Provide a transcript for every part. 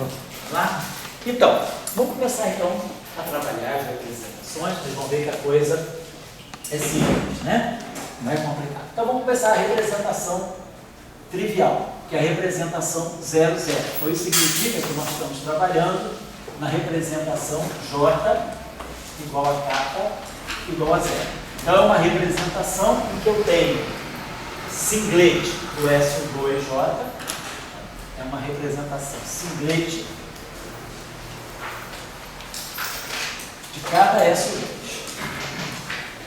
Vamos lá? Então, vamos começar então a trabalhar as representações. Vocês vão ver que a coisa é simples, né? Não é complicado. Então vamos começar a representação trivial, que é a representação 0, 0. Então isso significa que nós estamos trabalhando na representação J igual a K igual a 0. Então é uma representação em que eu tenho singlete do SO2J, é uma representação singlete de cada SO2.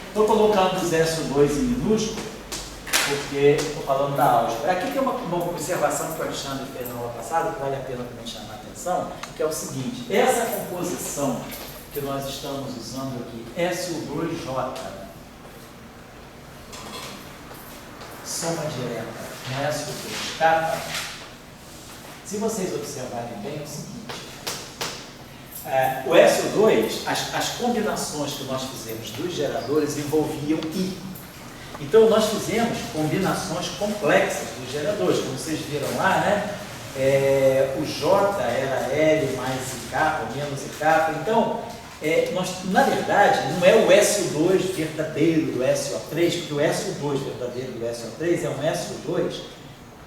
Estou colocando os SO2 em minúsculo, porque estou falando da álgebra. Aqui tem uma observação que o Alexandre fez na aula passada, que vale a pena também chamar a atenção, que é o seguinte: essa composição que nós estamos usando aqui, SO2J, soma direta no SO2K, se vocês observarem bem, é o seguinte: o SO2, as combinações que nós fizemos dos geradores envolviam I. Então, nós fizemos combinações complexas dos geradores, como vocês viram lá, né? O J era L mais IK ou menos IK. Então, na verdade, não é o SO2 verdadeiro do SO3, porque o SO2 verdadeiro do SO3 é um SO2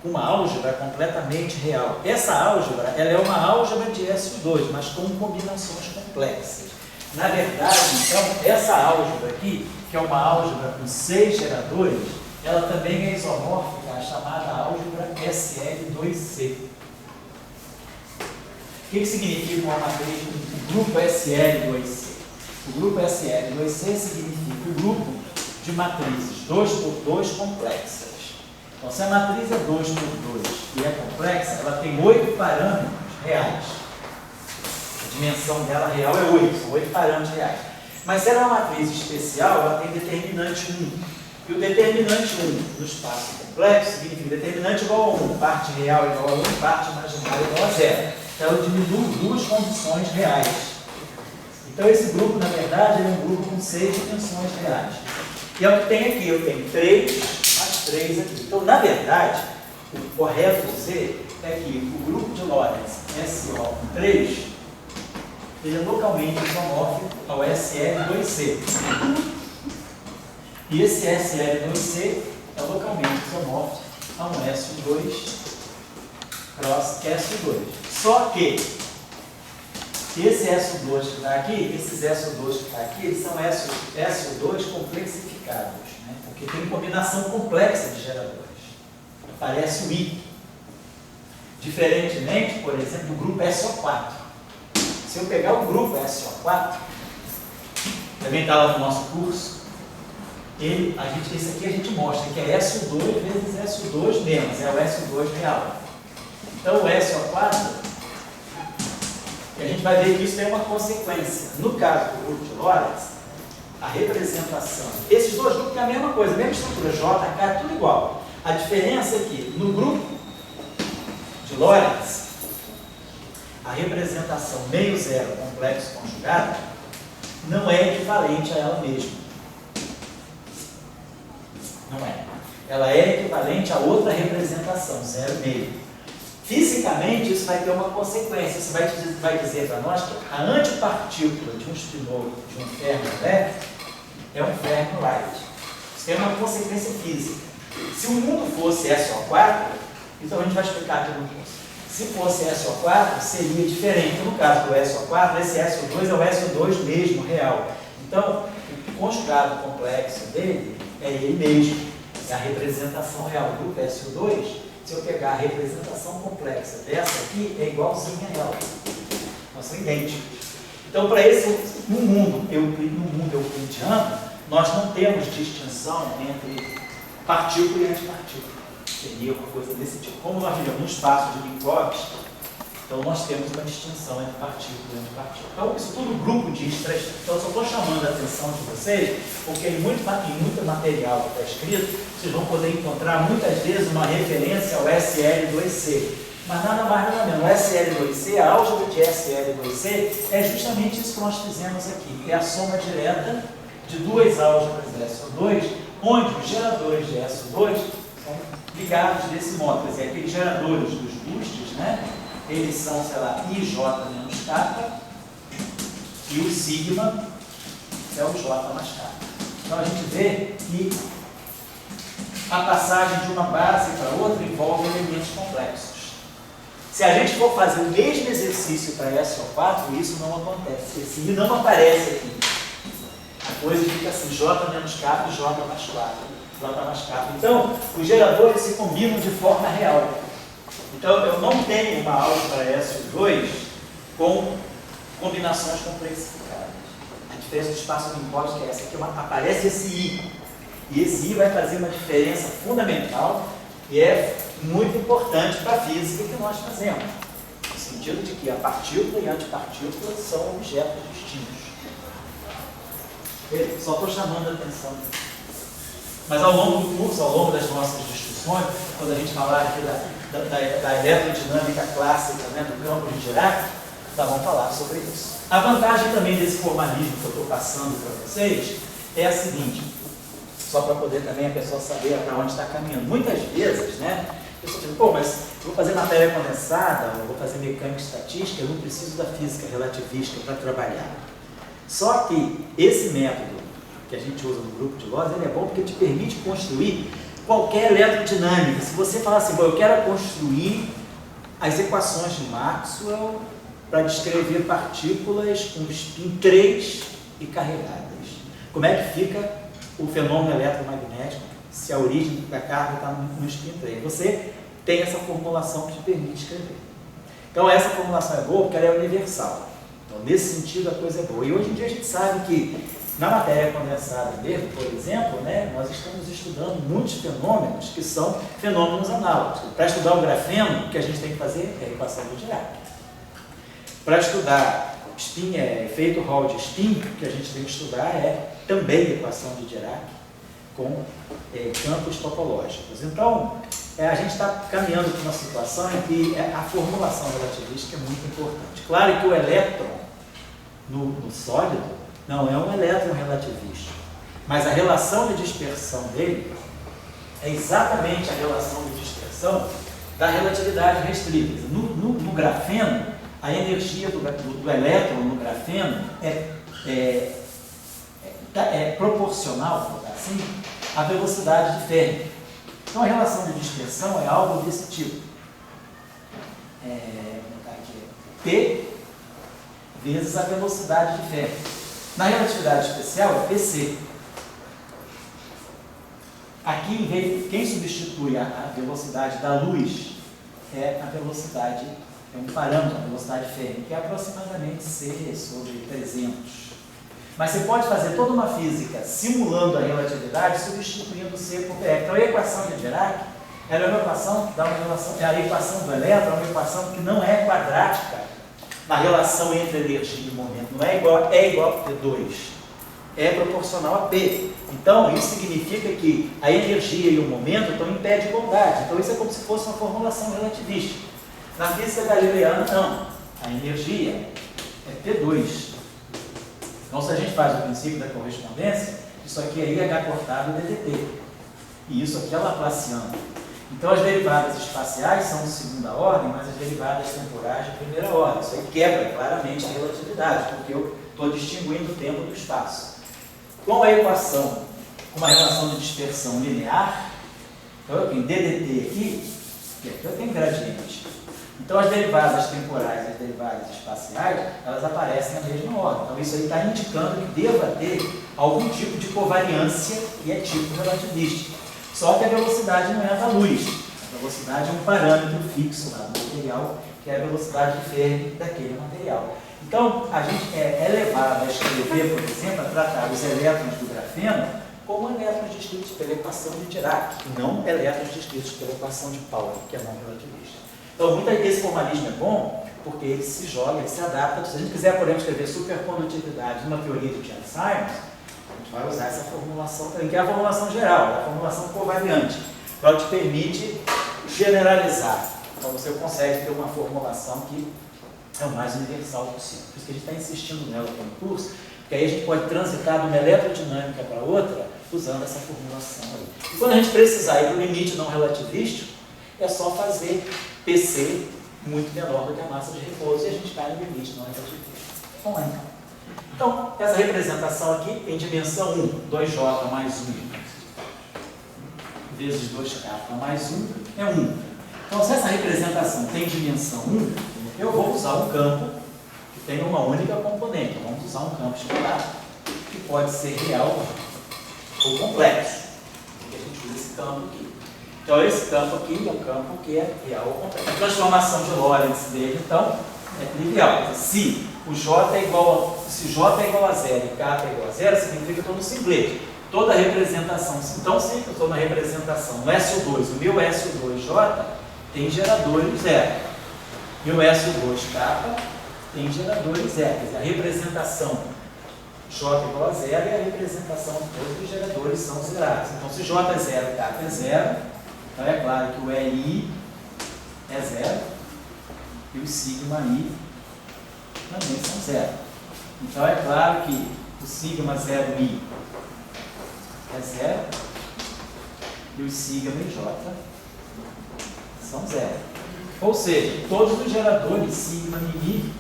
com uma álgebra completamente real. Essa álgebra, ela é uma álgebra de SO2, mas com combinações complexas. Na verdade, então, essa álgebra aqui, que é uma álgebra com 6 geradores, ela também é isomórfica à chamada álgebra SL2C. O que significa uma matriz, o grupo SL2C? O grupo SL2C significa o grupo de matrizes 2 por 2 complexas. Então, se a matriz é 2 por 2 e é complexa, ela tem 8 parâmetros reais. A dimensão dela real é 8, são 8 parâmetros reais. Mas se ela é uma matriz especial, ela tem determinante 1. E o determinante 1 no espaço complexo significa determinante igual a 1, parte real igual a 1, parte imaginária igual a 0. Então, eu diminuo duas condições reais. Então, esse grupo, na verdade, é um grupo com 6 dimensões reais. E é o que tem aqui. Eu tenho 3 mais 3 aqui. Então, na verdade, o correto dizer é que o grupo de Lorentz SO com 3, ele é localmente isomórfico ao SL2C. E esse SL2C é localmente isomórfico a um SO2 cross SO2. Só que esse SO2 que está aqui, esses SO2 que está aqui, eles são SO2 complexificados, né? Porque tem combinação complexa de geradores. Aparece o I. Diferentemente, por exemplo, do grupo SO4. Se eu pegar o grupo SO4, também está lá no nosso curso, esse aqui a gente mostra que é SO2 vezes SO2 menos, é o SO2 real. Então, o SO4, a gente vai ver que isso tem uma consequência. No caso do grupo de Lorentz, a representação, esses dois grupos têm a mesma coisa, a mesma estrutura, J, K, é tudo igual. A diferença é que no grupo de Lorentz, a representação meio zero complexo conjugado não é equivalente a ela mesma. Não é. Ela é equivalente a outra representação, 0,5. Fisicamente, isso vai ter uma consequência. Isso vai dizer para nós que a antipartícula de um spinor, de um ferro elétrico, é um ferro light. Isso tem uma consequência física. Se o mundo fosse SO4, então a gente vai explicar aqui no curso. Se fosse SO4, seria diferente. No caso do SO4, esse SO2 é o SO2 mesmo, real. Então, o conjugado complexo dele é ele mesmo. É a representação real do grupo SO2. Se eu pegar a representação complexa dessa aqui, é igualzinha a ela. Nós são idênticos. Então, para esse, no mundo euclidiano, nós não temos distinção entre partícula e antipartícula. Seria uma coisa desse tipo. Como nós vivemos num espaço de Minkowski, então nós temos uma distinção entre partícula e antipartícula. Então, isso tudo grupo de estresse. Então, eu só estou chamando a atenção de vocês, porque em muito material que está escrito, vocês vão poder encontrar muitas vezes uma referência ao SL2C. Mas nada mais nada menos. O SL2C, a álgebra de SL2C, é justamente isso que nós fizemos aqui. É a soma direta de duas álgebras de SO2, onde os geradores de SO2 são ligados desse modo. Quer dizer, aqueles geradores dos boosts, né? eles são, sei lá, IJ menos K, e o sigma é o J mais K. Então a gente vê que a passagem de uma base para outra envolve elementos complexos. Se a gente for fazer o mesmo exercício para SO4, isso não acontece. Esse I não aparece aqui. A coisa fica assim, J menos K e J mais 4. J mais K. Então, os geradores se combinam de forma real. Então, eu não tenho uma álgebra SO2 com combinações complexificadas. A diferença do espaço limítrofe é essa. Aqui aparece esse I. E esse I vai fazer uma diferença fundamental e é muito importante para a física que nós fazemos. No sentido de que a partícula e a antipartícula são objetos distintos. Só estou chamando a atenção. Mas ao longo do curso, ao longo das nossas discussões, quando a gente falar aqui da eletrodinâmica clássica, né, do campo de Dirac, nós vamos falar sobre isso. A vantagem também desse formalismo que eu estou passando para vocês é a seguinte, só para poder também a pessoa saber para onde está caminhando. Muitas vezes, né, a pessoa diz, pô, mas eu vou fazer matéria condensada, eu vou fazer mecânica estatística, eu não preciso da física relativística para trabalhar. Só que esse método que a gente usa no grupo de Lorenz, ele é bom porque te permite construir qualquer eletrodinâmica. Se você falar assim, bom, eu quero construir as equações de Maxwell para descrever partículas com spin 3 e carregadas. Como é que fica o fenômeno eletromagnético se a origem da carga está no spin 3? Você tem essa formulação que te permite escrever. Então essa formulação é boa porque ela é universal. Então nesse sentido a coisa é boa. E hoje em dia a gente sabe que na matéria condensada mesmo, por exemplo, né, nós estamos estudando muitos fenômenos que são fenômenos análogos. Para estudar o grafeno, o que a gente tem que fazer é a equação do Dirac. Para estudar spin, efeito Hall de spin, o que a gente tem que estudar é também a equação de Dirac com campos topológicos. Então, a gente está caminhando para uma situação em que a formulação relativística é muito importante. Claro que o elétron no sólido não é um elétron relativista, mas a relação de dispersão dele é exatamente a relação de dispersão da relatividade restrita. No grafeno, a energia do elétron no grafeno é proporcional, assim, à velocidade de Fermi. Então a relação de dispersão é algo desse tipo. Vou botar aqui, P vezes a velocidade de Fermi. Na relatividade especial é PC. Aqui, quem substitui a velocidade da luz é a velocidade, é um parâmetro, a velocidade Fermi, que é aproximadamente C sobre 300. Mas você pode fazer toda uma física simulando a relatividade, substituindo C por PE. Então a equação de Dirac ela é uma equação, a equação do elétron é uma equação que não é quadrática na relação entre energia e momento. Não é igual a T2. É proporcional a P. Então, isso significa que a energia e o momento estão em pé de igualdade. Então, isso é como se fosse uma formulação relativista. Na física galileana, não. A energia é T2. Então, se a gente faz o princípio da correspondência, isso aqui é IH cortado DDT. E isso aqui é laplaciano. Então, as derivadas espaciais são de segunda ordem, mas as derivadas temporais de primeira ordem. Isso aí quebra claramente a relatividade, porque eu estou distinguindo o tempo do espaço. Com a equação, com uma relação de dispersão linear, então eu tenho DDT aqui, e aqui eu tenho gradiente. Então, as derivadas temporais e as derivadas espaciais, elas aparecem na mesma ordem. Então, isso aí está indicando que deva ter algum tipo de covariância que é tipo relativista. Só que a velocidade não é a da luz. A velocidade é um parâmetro fixo lá do material, que é a velocidade de Fermi daquele material. Então, a gente é levado a escrever, por exemplo, a tratar os elétrons do grafeno como elétrons descritos pela equação de Dirac, e não elétrons descritos pela equação de Pauli, que é não relativista. Então, muitas vezes esse formalismo é bom, porque ele se joga, ele se adapta. Se a gente quiser, por exemplo, escrever supercondutividade numa teoria de Chern-Simons, a gente vai usar essa formulação também, que é a formulação geral, é a formulação covariante. Ela te permite generalizar. Então você consegue ter uma formulação que é o mais universal possível. Por isso que a gente está insistindo nela no curso, porque aí a gente pode transitar de uma eletrodinâmica para outra usando essa formulação aí. E quando a gente precisar ir para o limite não relativístico, é só fazer PC muito menor do que a massa de repouso, e a gente cai no limite na hora de ter. Vamos lá, então, essa representação aqui tem dimensão 1, 2J mais 1, vezes 2K mais 1, é 1. Então, se essa representação tem dimensão 1, eu vou usar um campo que tem uma única componente. Vamos usar um campo escalar, que pode ser real ou complexo. A gente usa esse campo aqui. Então, esse campo aqui é um campo que é real ou complexo. A transformação de Lorentz dele, então, é trivial. Se J é igual a 0 e K é igual a 0, significa que eu estou no simplete. Toda representação, então, se eu estou na representação no SO2, o meu SO2J tem geradores zero. E o SO2K tem geradores zero. Quer dizer, a representação J é igual a 0 e a representação de todos os geradores são zerados. Então, se J é 0 e K é 0, então é claro que o LI é 0 e o sigma I também são 0. Então, é claro que o sigma 0I é 0 e o sigma IJ são 0. Ou seja, todos os geradores sigma I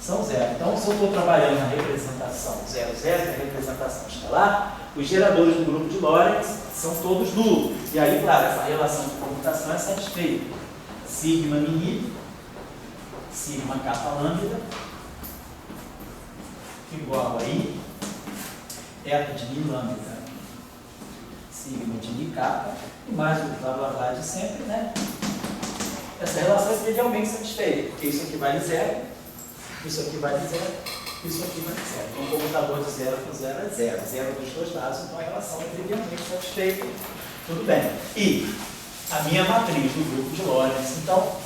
são 0. Então, se eu estou trabalhando na representação 0, 0, na representação escalar, os geradores do grupo de Lorentz são todos nulos. E aí, claro, essa relação de comutação é satisfeita. Sigma I, sigma kappa lambda, igual a I, eta de mi lambda, sigma de mi kappa, e mais o blá blá blá de sempre, né? Essa relação é trivialmente satisfeita, porque isso aqui vale 0, isso aqui vale 0, isso aqui vale 0. Então, o comutador de 0 com 0 é 0, 0 dos dois lados, então a relação é trivialmente satisfeita. Tudo bem. E a minha matriz do grupo de Lorentz, então,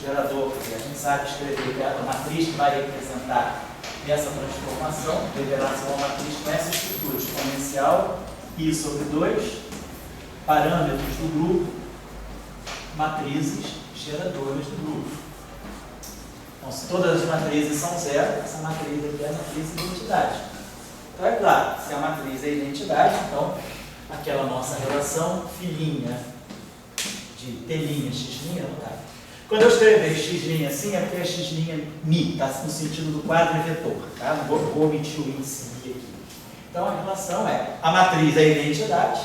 gerador, que a gente sabe escrever, que é a matriz que vai representar essa transformação, deverá ser uma matriz com essa estrutura exponencial, I sobre 2, parâmetros do grupo, matrizes geradores do grupo. Então, se todas as matrizes são 0, essa matriz aqui é a matriz de identidade. Então, é claro, se a matriz é identidade, então, aquela nossa relação filhinha de T', X', não tá. Quando eu escrever x' assim, é porque é x' mi, está no sentido do quadro vetor, tá? Não vou omitir o índice mi aqui. Então, a relação é, a matriz é a identidade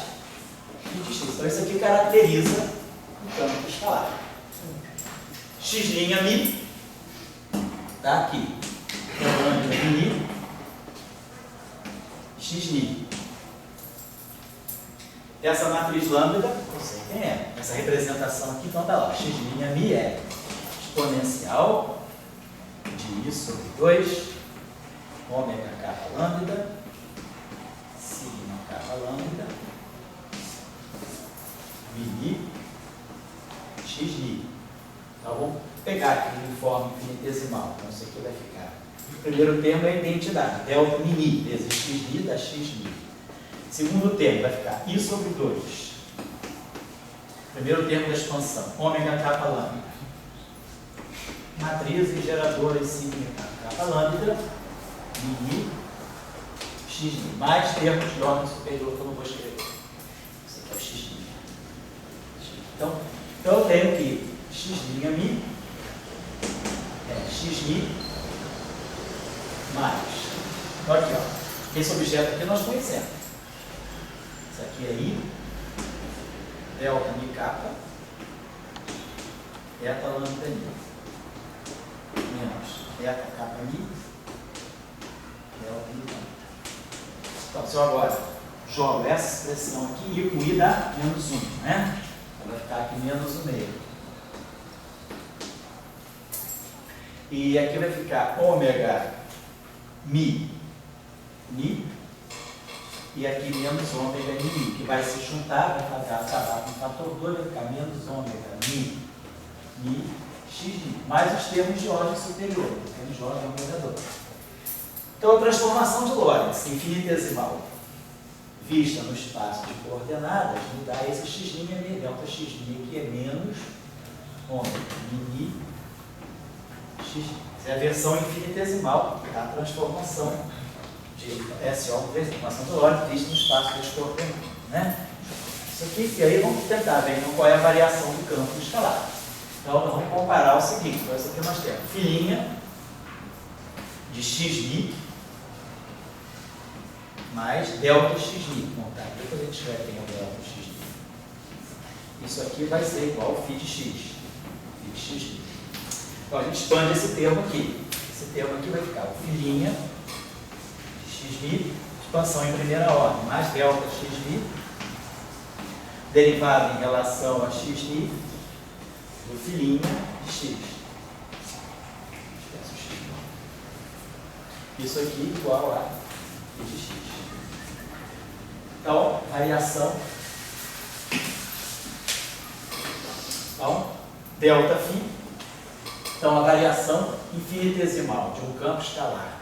e de x. Então, isso aqui caracteriza o campo escalar. X' mi, está aqui. Lambda mi, x'. Essa matriz lambda, eu sei quem é. Essa representação aqui, então está lá. X' mi é exponencial de I sobre 2, ômega kappa lambda, sigma kappa lambda, mi, x'. Então, vamos pegar aqui em forma infinitesimal. Então, isso aqui vai ficar. O primeiro termo é a identidade. Delta mi vezes x' dá x'. Segundo termo vai ficar I sobre 2. Primeiro termo da expansão, ômega kappa lambda. Matrizes geradores sigma kappa lambda, mi, x'. Mais termos de ordem superior que eu não vou escrever. Isso aqui é o x'. Então eu tenho que x' mi é x' mais. Então aqui, ó. Esse objeto aqui nós conhecemos. Isso aqui é I, delta mi kappa, eta lambda mi, menos eta kappa mi, delta mi lambda. Então, se eu agora jogo essa expressão aqui, I com I dá menos 1, né? Então, vai ficar aqui menos 1 meio. E aqui vai ficar ômega mi, e aqui menos ômega mi, que vai se juntar, vai acabar com o fator 2, vai ficar menos ômega mi, x', mais os termos de ordem superior, os termos de ordem ômega 2. Então, a transformação de Lorentz infinitesimal vista no espaço de coordenadas me dá esse x' mi, delta x', que é menos ômega mi, x'. É a versão infinitesimal da transformação de SO, transformação de Lorentz, vista no espaço das coordenadas, né? Isso aqui, e aí vamos tentar ver então, qual é a variação do campo escalar. Então, nós vamos comparar o seguinte. Então, isso aqui nós temos filinha de xmi mais delta xmi. Bom, tá, depois a gente escreve quem é o delta xmi. Isso aqui vai ser igual ao φ de x. Φ de xmi. Então, a gente expande esse termo aqui. Esse termo aqui vai ficar o filinha de xmi, expansão em primeira ordem, mais delta xmi, derivado em relação a xmi, do filinha de x. Isso aqui igual a φ de x. Então, variação. Então, delta φ. Então, a variação infinitesimal de um campo escalar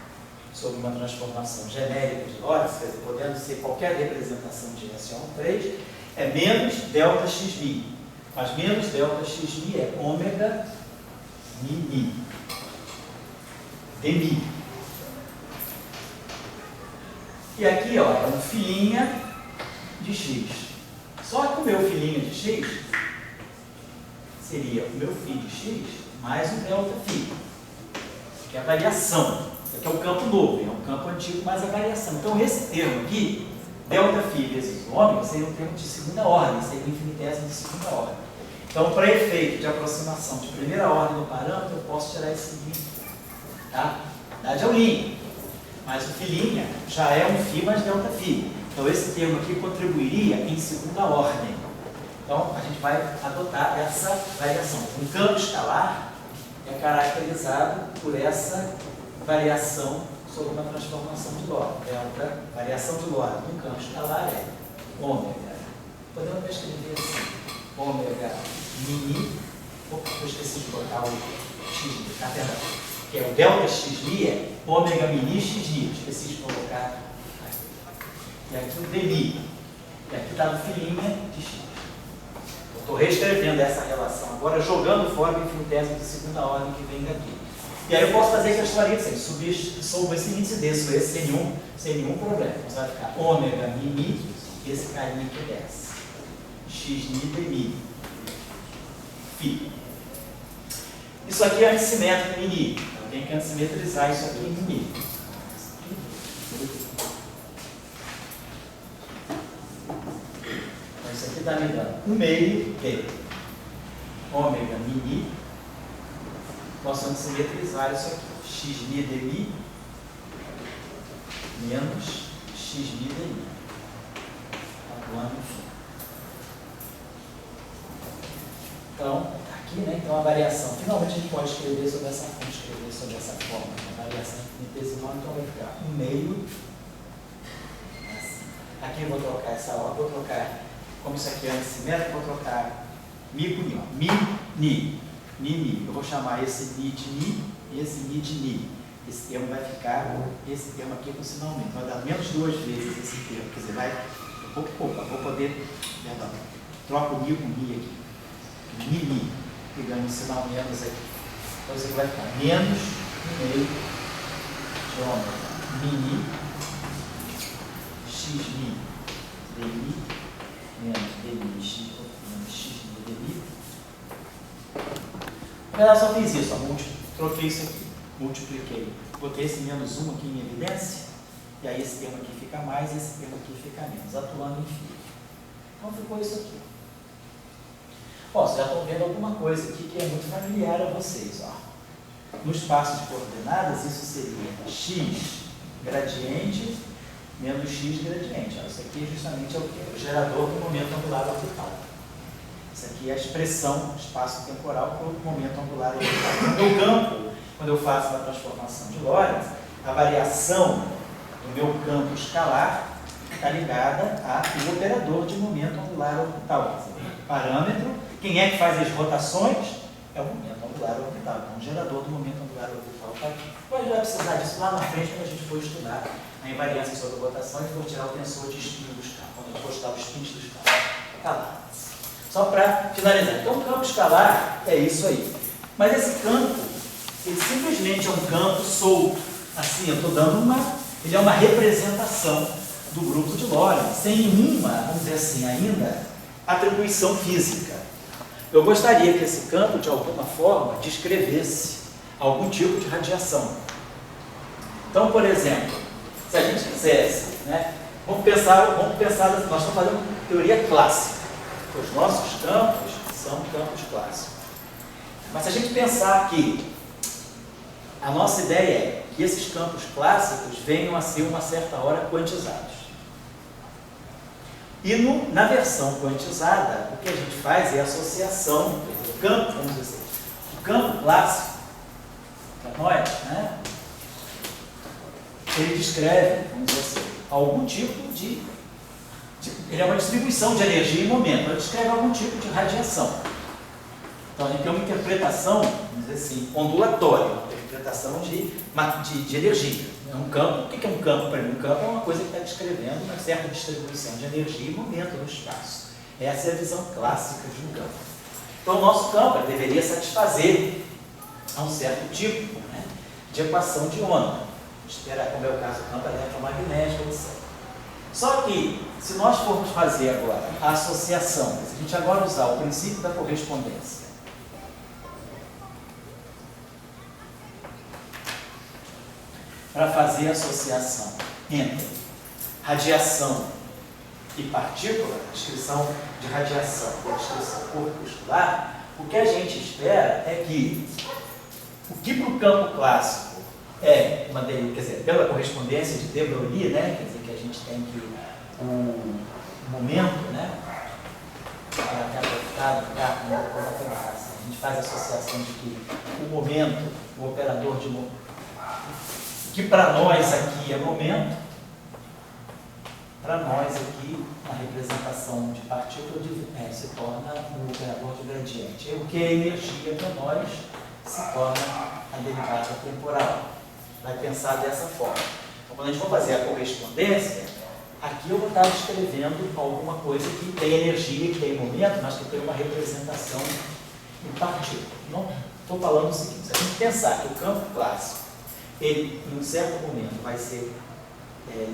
sobre uma transformação genérica de Lorentz, quer dizer, podendo ser qualquer representação de S1,3, é menos delta xmi. Mas menos delta xmi é ômega mi dmi. E aqui, ó, é um filinha de x. Só que o meu filinha de x seria o meu φ de x mais um delta φ, que é a variação. Isso aqui é o campo novo, é um campo antigo, mas a variação. Então, esse termo aqui, delta φ vezes ômega, seria um termo de segunda ordem, seria um infinitésimo de segunda ordem. Então, para efeito de aproximação de primeira ordem do parâmetro, eu posso tirar esse limite. Tá? Na verdade, é o linha. Mas o filinha já é um φ mais delta φ. Então, esse termo aqui contribuiria em segunda ordem. Então, a gente vai adotar essa variação. Um campo escalar é caracterizado por essa variação sobre uma transformação de Lorentz. Delta, variação de Lorentz no campo escalar é ômega. Podemos escrever assim, ômega mini, opa, eu esqueci de botar o x, tá vendo? Que é o delta xi é ômega mini xi, esqueci de colocar aqui. E aqui o dmi, e aqui está no filinha de x. Eu estou reescrevendo essa relação agora, jogando fora o infinitésimo de segunda ordem que vem daqui. E aí eu posso fazer aquela historinha assim, subir esse índice desse, sem nenhum problema. Então vai ficar ômega mini, esse carinha aqui desce. Xi dmi. Φ. Isso aqui é antissimétrico em Mi. Então tem que antissimetrizar isso aqui em Mi. Então isso aqui está me dando 1 meio de ômega mini. Posso antissimetrizar isso aqui. Xi dmi menos xi dmi. Atuando em fim. Então, aqui, né? Então a variação. Finalmente a gente pode escrever sobre essa forma. A variação infinitesimal, então vai ficar 1 meio. Assim. Aqui eu vou trocar essa ordem, vou trocar, como isso aqui é antissimétrico, vou trocar mi com ni. Mi, ni. Eu vou chamar esse ni de ni e esse ni de ni. Esse termo vai ficar, esse termo aqui com sinal menos. Vai dar menos 2 vezes esse termo. Quer dizer, vai pouco, vou poder, perdão, troco o ni com ni aqui. Mini, pegando o sinal menos aqui. Então isso aqui vai ficar menos 1 meio de ômega mini xi dmi menos dmi x dmi. Eu só fiz isso, ó, troquei isso aqui, multipliquei, botei esse menos 1 aqui em evidência, e aí esse termo aqui fica mais, esse termo aqui fica menos, atuando em φ. Então ficou isso aqui. Ó, vocês já estão vendo alguma coisa aqui que é muito familiar a vocês. Ó. No espaço de coordenadas, isso seria x gradiente menos x gradiente. Ó, isso aqui justamente é o quê? O gerador do momento angular orbital. Isso aqui é a expressão espaço-temporal para o momento angular orbital. No meu campo, quando eu faço a transformação de Lorentz, a variação do meu campo escalar está ligada ao operador de momento angular orbital. O parâmetro. Quem é que faz as rotações? É o momento angular orbital. Então, o gerador do momento angular orbital está aqui. A gente vai precisar disso lá na frente, quando a gente for estudar a invariância sobre rotação e for tirar o tensor de spin dos campos, quando a gente for estudar os spins dos campos. Está lá. Só para finalizar. Então, o campo escalar é isso aí. Mas esse campo, ele simplesmente é um campo solto. Assim, eu estou dando ele é uma representação do grupo de Lorentz, sem nenhuma, vamos dizer assim, ainda, atribuição física. eu gostaria que esse campo, de alguma forma, descrevesse algum tipo de radiação. Então, por exemplo, se a gente quisesse, né, vamos pensar, nós estamos fazendo teoria clássica. Os nossos campos são campos clássicos. Mas se a gente pensar que a nossa ideia é que esses campos clássicos venham a ser, uma certa hora, quantizados. E na versão quantizada, o que a gente faz é a associação do campo, vamos dizer, o campo clássico, para nós, né, ele descreve, vamos dizer assim, algum tipo de ele é uma distribuição de energia em momento, ele descreve algum tipo de radiação. Então a gente tem uma interpretação, vamos dizer assim, ondulatória, uma interpretação de energia. É um campo. O que é um campo para mim? Um campo é uma coisa que está descrevendo uma certa distribuição de energia e momento no espaço. Essa é a visão clássica de um campo. Então o nosso campo deveria satisfazer a um certo tipo, né, de equação de onda. Esperar, como é o caso do campo eletromagnético, etc. Só que, se nós formos fazer agora a associação, se a gente agora usar o princípio da correspondência, para fazer a associação entre radiação e partícula, a descrição de radiação e a descrição corpuscular, o que a gente espera é que o que para o campo clássico é uma, quer dizer, pela correspondência de de Broglie, né, quer dizer que a gente tem que o momento, né, a gente faz a associação de que o momento, o operador de momento, que para nós aqui é momento, para nós aqui a representação de partícula se torna o operador de gradiente. O que é energia para nós se torna a derivada temporal. Vai pensar dessa forma. Então, quando a gente for fazer a correspondência, aqui eu vou estar descrevendo alguma coisa que tem energia, que tem momento, mas que tem uma representação em partícula. Não estou falando o seguinte: se a gente pensar que o campo clássico, ele, em um certo momento, vai ser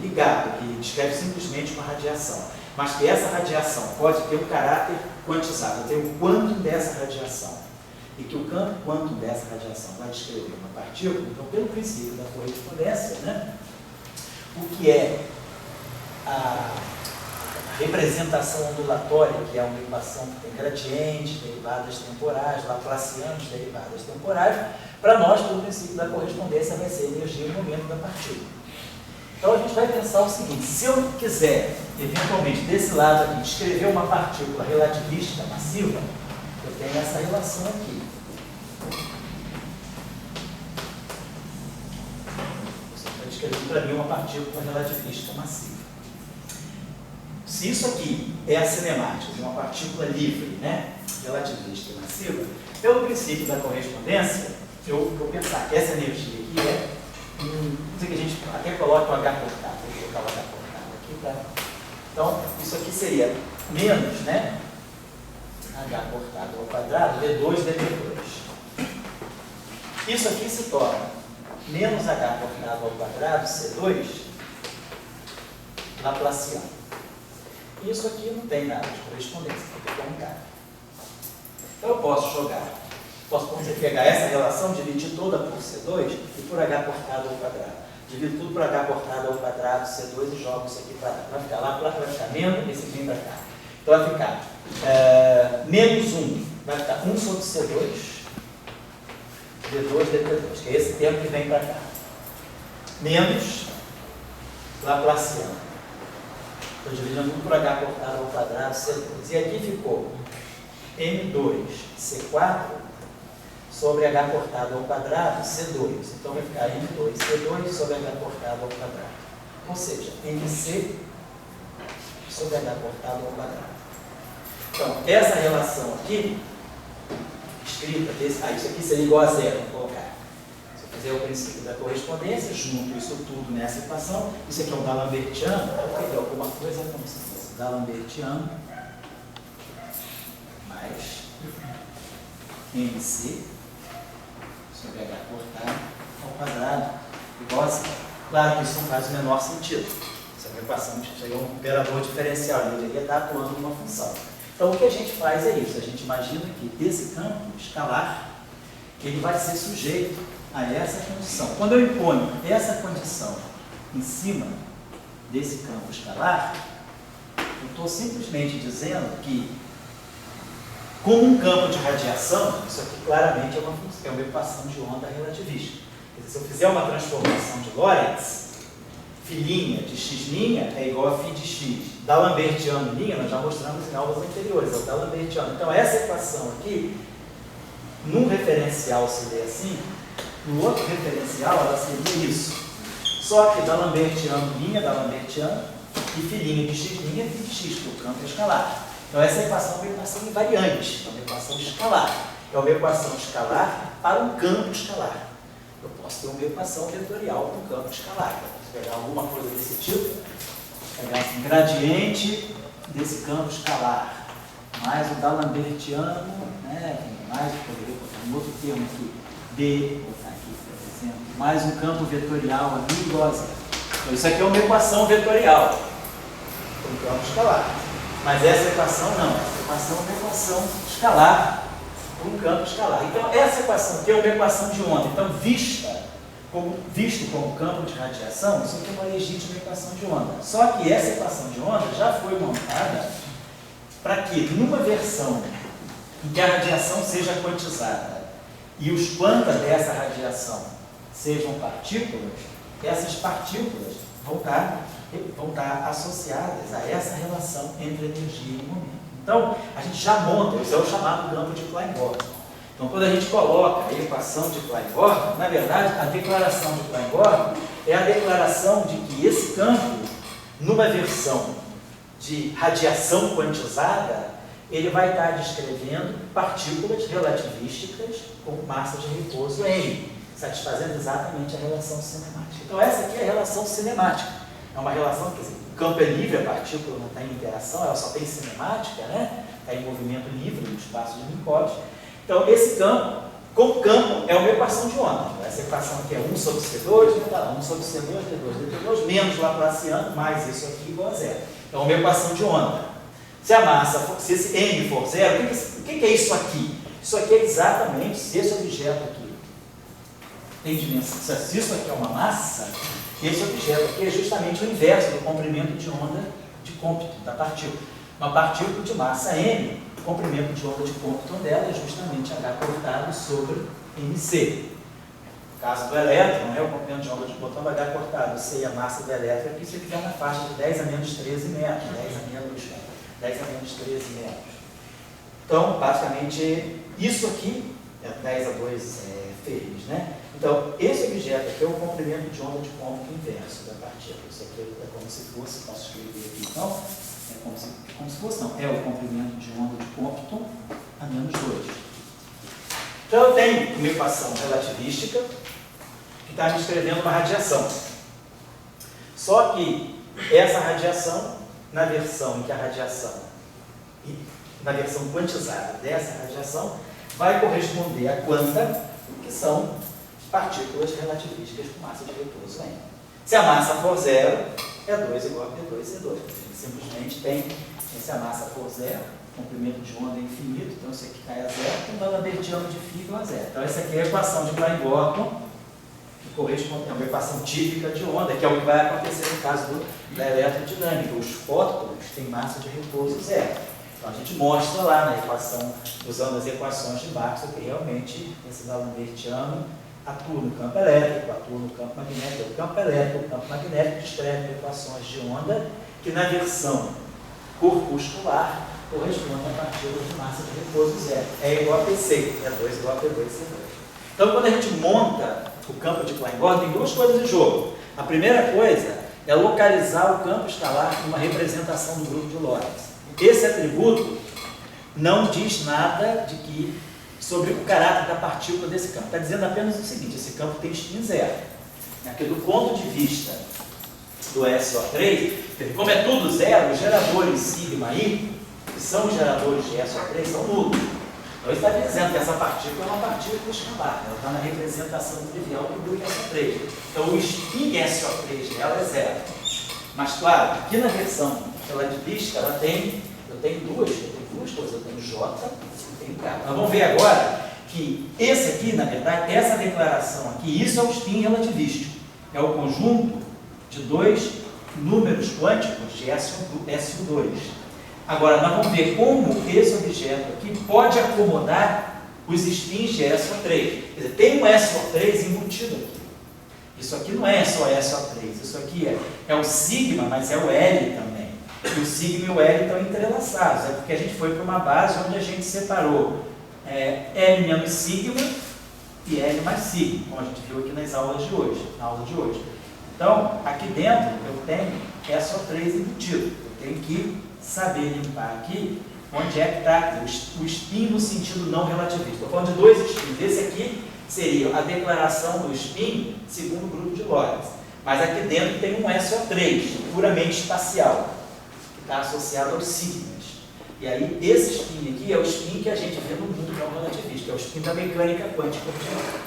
ligado, que descreve simplesmente uma radiação, mas que essa radiação pode ter um caráter quantizado, ter um quantum dessa radiação, e que o campo quantum dessa radiação vai descrever uma partícula, então, pelo princípio da correspondência, né, o que é a representação ondulatória, que é uma equação que tem gradientes, derivadas temporais, laplacianos, derivadas temporais, para nós, pelo princípio da correspondência, vai ser energia e momento da partícula. Então a gente vai pensar o seguinte: se eu quiser, eventualmente, desse lado aqui, descrever uma partícula relativista massiva, eu tenho essa relação aqui. Você vai descrever para mim uma partícula relativista massiva. Se isso aqui é a cinemática de uma partícula livre, né, relativista e massiva, pelo princípio da correspondência, eu vou pensar que essa energia aqui é, não sei que a gente até coloca o H cortado, vou colocar o H cortado aqui, tá? Então, isso aqui seria menos, né, H cortado ao quadrado, D2, DT2. Isso aqui se torna menos H cortado ao quadrado, C2, laplaciano. Isso aqui não tem nada de correspondência, porque é um K. Então eu posso pegar essa relação, dividir toda por C2 e por H cortado ao quadrado. Divido tudo por H cortado ao quadrado, C2, e jogo isso aqui para lá. Vai ficar lá, vai ficar menos, esse vem para cá. Então vai ficar menos 1, vai ficar 1 sobre C2, D2, DT2, que é esse termo que vem para cá. Menos laplaciano. Estou dividindo tudo por H cortado ao quadrado, C2. E aqui ficou M2, C4, sobre H cortado ao quadrado, C2. Então vai ficar M2, C2 sobre H cortado ao quadrado. Ou seja, MC sobre H cortado ao quadrado. Então, essa relação aqui, escrita, isso aqui seria igual a zero, vou colocar. Se eu fizer o princípio da correspondência, junto isso tudo nessa equação, isso aqui é um D'Alembertiano, vou pegar alguma coisa como se fosse D'Alembertiano, mais MC sobre H cortado ao quadrado, igual a zero. Claro que isso não faz o menor sentido. Essa é uma equação, isso aí é um operador diferencial, ele deveria estar atuando numa função. Então, o que a gente faz é isso, a gente imagina que esse campo escalar, ele vai ser sujeito a essa condição. Quando eu imponho essa condição em cima desse campo escalar, eu estou simplesmente dizendo que, como um campo de radiação, isso aqui claramente é uma equação de onda relativista. Quer dizer, se eu fizer uma transformação de Lorentz, φ' de x' é igual a φ de x. D'Alembertiano nós já mostramos em aulas anteriores, é o D'Alembertiano. Então, essa equação aqui, num referencial se lê assim, no outro referencial ela seria isso. Só que D'Alembertiano, e φ' de x' é φ de x, porque o campo é escalar. Então, essa equação é uma equação invariante, é uma equação escalar. É uma equação escalar para um campo escalar. Eu posso ter uma equação vetorial para um campo escalar. Eu posso pegar alguma coisa desse tipo, pegar assim, gradiente desse campo escalar, mais o D'Alembertiano, né, mais, poderia botar um outro termo aqui, D, botar aqui, por exemplo, mais um campo vetorial ali igual a zero. Então, isso aqui é uma equação vetorial para um campo escalar. Mas essa equação não, essa equação é uma equação escalar para um campo escalar. Então, essa equação aqui é uma equação de onda. Então, visto como campo de radiação, isso aqui é uma legítima equação de onda. Só que essa equação de onda já foi montada para que, numa versão em que a radiação seja quantizada e os quanta dessa radiação sejam partículas, essas partículas vão estar associadas a essa relação entre energia e momento. Então, a gente já monta, isso é o chamado campo de Klein-Gordon. Então, quando a gente coloca a equação de Klein-Gordon, na verdade, a declaração de Klein-Gordon é a declaração de que esse campo, numa versão de radiação quantizada, ele vai estar descrevendo partículas relativísticas com massa de repouso M, satisfazendo exatamente a relação cinemática. Então, essa aqui é a relação cinemática. É uma relação, quer dizer, o campo é livre, a partícula não está em interação, ela só tem cinemática, né? Está em movimento livre no espaço de Minkowski. Então, esse campo, como campo, é uma equação de onda. Essa equação aqui é 1 sobre C2, tá lá, 1 sobre C2, D2, D2, menos Laplaciano, mais isso aqui igual a zero. Então, é uma equação de onda. Se a massa, se esse M for zero, o que é isso aqui? Isso aqui é exatamente, se esse objeto aqui tem dimensão, se isso aqui é uma massa, esse objeto aqui é justamente o inverso do comprimento de onda de Compton, da partícula. Uma partícula de massa M, o comprimento de onda de Compton dela é justamente H cortado sobre MC. No caso do elétron, o comprimento de onda de Compton é H cortado, C é a massa do elétron, aqui você fica na faixa de 10 a menos 13 metros, 10 a menos 13 metros. Então, basicamente, isso aqui é 10 a 2 ferris, né? Então, esse objeto aqui é o comprimento de onda de Compton inverso da partícula. Isso aqui é como se fosse, posso escrever aqui então, é como se fosse, não, é o comprimento de onda de Compton a menos 2. Então, eu tenho uma equação relativística que está me descrevendo uma radiação. Só que essa radiação, na versão em que a radiação, na versão quantizada dessa radiação, vai corresponder a quanta, que são partículas relativísticas com massa de repouso M. Se a massa for zero, E2 igual a P2, C2. Simplesmente tem, se a massa for zero, comprimento de onda é infinito, então isso aqui cai a zero, então o D'Alembertiano de φ igual a zero. Então essa aqui é a equação de Klein-Gordon, que corresponde a uma equação típica de onda, que é o que vai acontecer no caso da eletrodinâmica. Os fótons têm massa de repouso zero. Então a gente mostra lá na equação, usando as equações de Maxwell, que realmente esse D'Alembertiano atua no campo elétrico, atua no campo magnético. O campo elétrico e o campo magnético descrevem equações de onda que na versão corpuscular correspondem a partículas de massa de repouso zero. É igual a PC, E2 igual a P2, C2. Então quando a gente monta o campo de Klein-Gordon, tem duas coisas em jogo. A primeira coisa é localizar o campo escalar numa representação do grupo de Lorentz. Esse atributo não diz nada sobre o caráter da partícula desse campo. Está dizendo apenas o seguinte: esse campo tem spin zero. Aqui, do ponto de vista do SO3, como é tudo zero, os geradores sigma I, que são os geradores de SO3, são nulos. Então, ele está dizendo que essa partícula é uma partícula escalar. Ela está na representação trivial do grupo SO3. Então, o spin SO3 dela é zero. Mas, claro, aqui na versão relativística, eu tenho duas duas coisas, eu tenho J e tenho K. Nós vamos ver agora que esse aqui, na verdade, essa declaração aqui, isso é o spin relativístico. É o conjunto de dois números quânticos de SU2. Agora, nós vamos ver como esse objeto aqui pode acomodar os spins de SO3. Quer dizer, tem um SO3 embutido aqui. Isso aqui não é só SO3, isso aqui é o sigma, mas é o L também. E o sigma e o L estão entrelaçados, é porque a gente foi para uma base onde a gente separou L menos sigma e L mais sigma, como a gente viu aqui nas aulas de hoje, na aula de hoje. Então, aqui dentro eu tenho SO3 embutido. Eu tenho que saber limpar aqui onde é que está o spin no sentido não relativista. Estou falando de dois spins. Esse aqui seria a declaração do spin segundo o grupo de Lorentz. Mas aqui dentro tem um SO3, puramente espacial, que está associado aos sigmas. E aí, esse spin aqui é o spin que a gente vê no mundo não relativista, é o spin da mecânica quântica ordinária.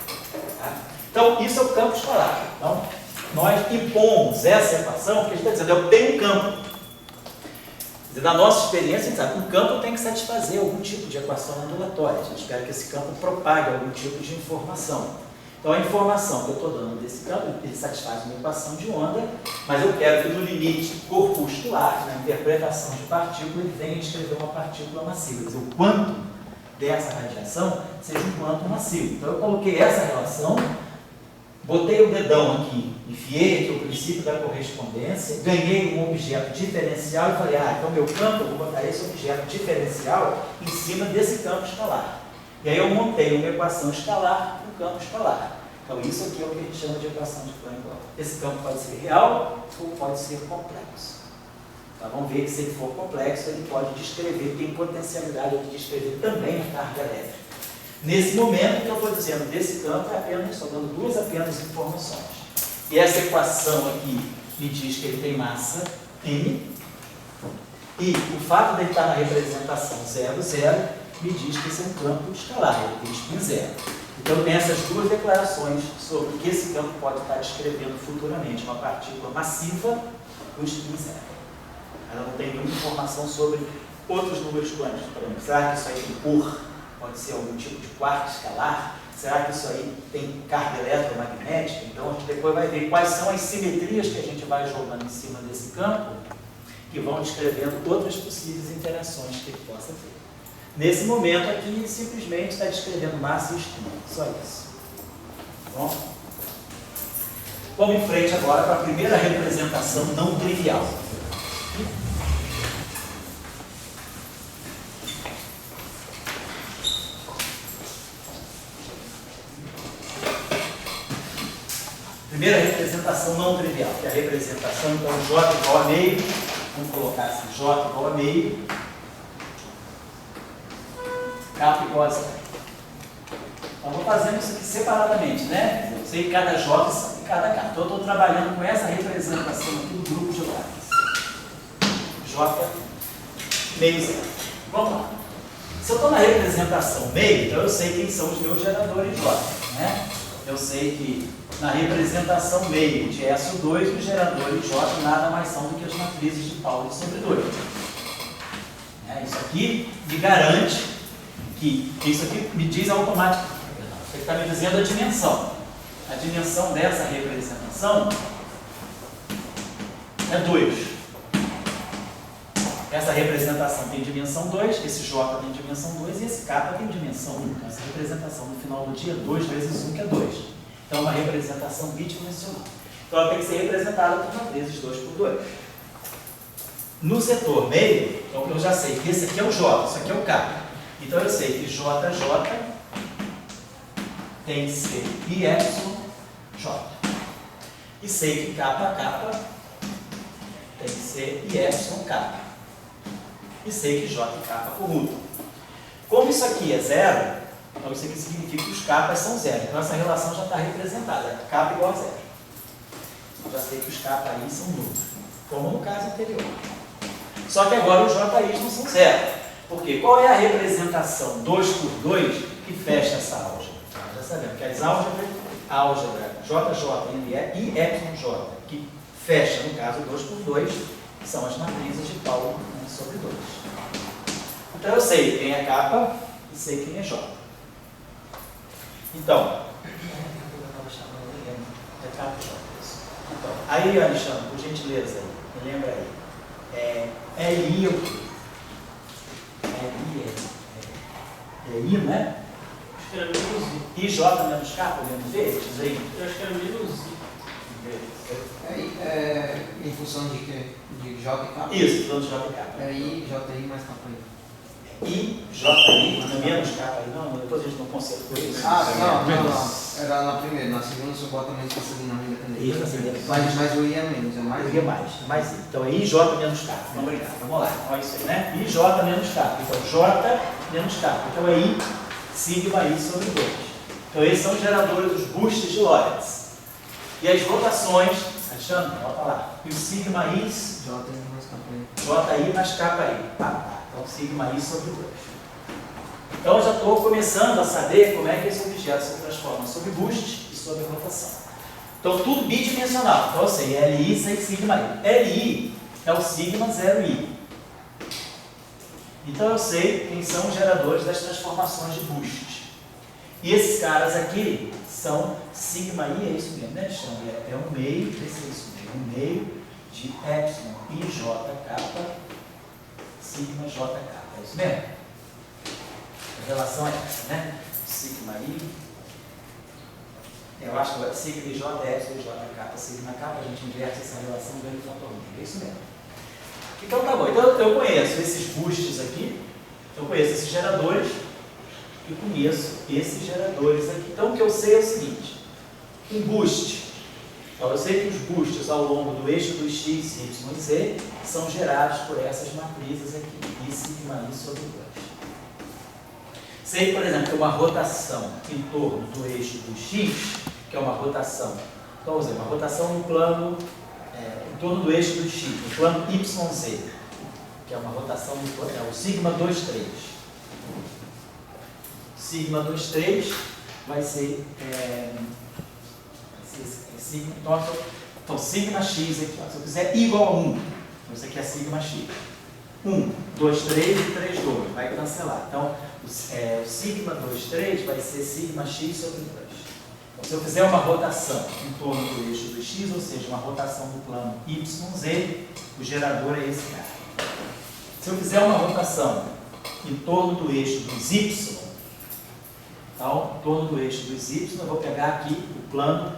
Tá? Então, isso é o campo escalar. Então, nós impomos essa equação, porque a gente está dizendo, eu tenho um campo. Quer dizer, na nossa experiência, a gente sabe que um campo tem que satisfazer algum tipo de equação ondulatória. A gente espera que esse campo propague algum tipo de informação. Então, a informação que eu estou dando desse campo, ele satisfaz uma equação de onda, mas eu quero que no limite corpuscular, na interpretação de partícula, ele venha descrever uma partícula massiva. Quer dizer, o quanto dessa radiação seja um quanto massivo. Então, eu coloquei essa relação, botei o dedão aqui, enfiei aqui o princípio da correspondência, ganhei um objeto diferencial e falei, então meu campo, eu vou botar esse objeto diferencial em cima desse campo escalar. E aí eu montei uma equação escalar para o campo escalar. Então isso aqui é o que a gente chama de equação de Planck-Gauss. Esse campo pode ser real ou pode ser complexo. Então vamos ver que se ele for complexo, ele pode descrever, tem potencialidade de descrever também a carga elétrica. Nesse momento que eu estou dizendo desse campo, estou dando duas apenas informações. E essa equação aqui me diz que ele tem massa M, e o fato de ele estar na representação 0, 0, me diz que esse é um campo escalar, ele tem spin 0. Então eu tenho essas duas declarações sobre o que esse campo pode estar descrevendo futuramente, uma partícula massiva com spin 0. Ela não tem nenhuma informação sobre outros números quânticos. Por exemplo, será que isso aí tem cor? Pode ser algum tipo de quarto escalar? Será que isso aí tem carga eletromagnética? Então a gente depois vai ver quais são as simetrias que a gente vai jogando em cima desse campo, que vão descrevendo outras possíveis interações que ele possa ter. Nesse momento aqui, simplesmente está descrevendo massa e spin, só isso. Tá bom? Vamos em frente agora para a primeira representação não trivial. Primeira representação não trivial, que é a representação, então, J igual a meio, vamos colocar assim, J igual a meio, K igual a 0. Então, vou fazendo isso aqui separadamente, né? Eu sei cada J e cada K. Então, eu estou trabalhando com essa representação aqui do grupo de Lorentz. J meio 0. Vamos lá. Se eu estou na representação meio, então eu sei quem são os meus geradores J, né? Eu sei que na representação meio de SO2, os geradores J nada mais são do que as matrizes de Pauli sobre 2. Isso aqui me garante que, isso aqui me diz automaticamente, isso aqui está me dizendo a dimensão. A dimensão dessa representação é 2. Essa representação tem dimensão 2, esse J tem dimensão 2 e esse K tem dimensão 1. Então, essa representação no final do dia, 2 vezes 1, que é 2. Então, é uma representação bidimensional. Então, ela tem que ser representada por matrizes 2 por 2. No setor meio, então, eu já sei que esse aqui é o J, isso aqui é o K. Então, eu sei que JJ tem que ser IY. E sei que KK tem que ser IYK. E sei que J e K comutam. Como isso aqui é 0, então isso aqui significa que os K são 0. Então essa relação já está representada. K igual a 0. Eu já sei que os K aí são nulos, como no caso anterior. Só que agora os J não são 0. Por quê? Qual é a representação 2 por 2 que fecha essa álgebra? Já sabemos que as álgebra JJ e YJ, que fecha, no caso, 2 por 2, são as matrizes de Pauli sobre 2. Então eu sei quem é capa e sei quem é J. Então, então, aí, Alexandre, por gentileza, me lembra aí. LI é o quê? LI é I, né? Acho que era menos I. I, J menos K, podemos ver? Diz aí. Eu acho que era menos I. Em função de quê? De J e K? Isso, falando de J e K. É I, J, I mais K. I, J, I, menos K aí, não, depois a gente não consertou isso. Não. Era na primeira, na segunda só bota menos para a segunda na independente. Isso, Mas o I é menos, é mais. I é mais I. Então é I, J menos K. Obrigado, vamos lá. Olha isso aí, né? I, J menos K. Então J menos K. Então é I, sigma I sobre 2. Então esses são os geradores dos boostes de Lorentz. E as rotações, Alexandre, volta lá. E o sigma I, J mais K. JI mais KI. Então sigma I sobre 2. Então eu já estou começando a saber como é que esse objeto se transforma sobre boost e sobre rotação. Então tudo bidimensional. Então eu sei LI sem sigma I. LI é o sigma 0I. Então eu sei quem são os geradores das transformações de boost. E esses caras aqui são sigma I, é isso mesmo, né, Alexandre? É um meio, esse é isso mesmo, um meio de epsilon I J kappa, sigma J kappa, é isso mesmo? A relação é essa, né? Sigma I, eu acho que sigma I J é epsilon I J kappa, sigma kappa, a gente inverte essa relação ganha o fator meio, é isso mesmo. Então tá bom, então eu conheço esses boosts aqui, eu conheço esses geradores, e conheço esses geradores aqui. Então o que eu sei é o seguinte, um boost, então eu sei que os boosts ao longo do eixo dos x, y e z são gerados por essas matrizes aqui, I sigma I sobre 2. Sei, por exemplo, que uma rotação em torno do eixo do x, que é uma rotação, então vamos dizer, uma rotação no plano, em torno do eixo do x, no plano YZ, que é uma rotação no plano, é o sigma 2, 3. Sigma 2, 3 vai ser, sigma, então sigma x aqui, ó, se eu quiser igual a 1, então isso aqui é sigma x. 1, 2, 3 e 3, 2, vai cancelar. Então o sigma 2, 3 vai ser sigma x sobre 2. Então, se eu fizer uma rotação em torno do eixo do x, ou seja, uma rotação no plano YZ, o gerador é esse cara. Se eu fizer uma rotação em torno do eixo dos y, então, em torno do eixo dos y, eu vou pegar aqui o plano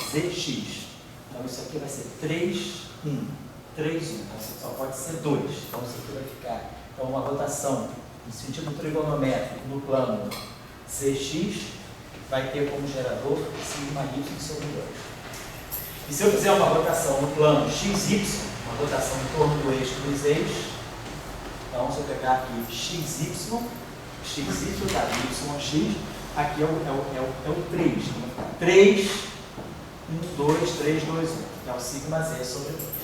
ZX. Então, isso aqui vai ser 3, 1, 3, 1. Então, só pode ser 2. Então, isso aqui vai ficar. Então, uma rotação no sentido trigonométrico no plano ZX vai ter como gerador sigma y sobre 2. E se eu fizer uma rotação no plano XY, uma rotação em torno do eixo dos eixos, então, se eu pegar aqui XY, tá, YX, aqui é o 3. 3, 1, 2, 3, 2, 1. É o sigma Z sobre 2.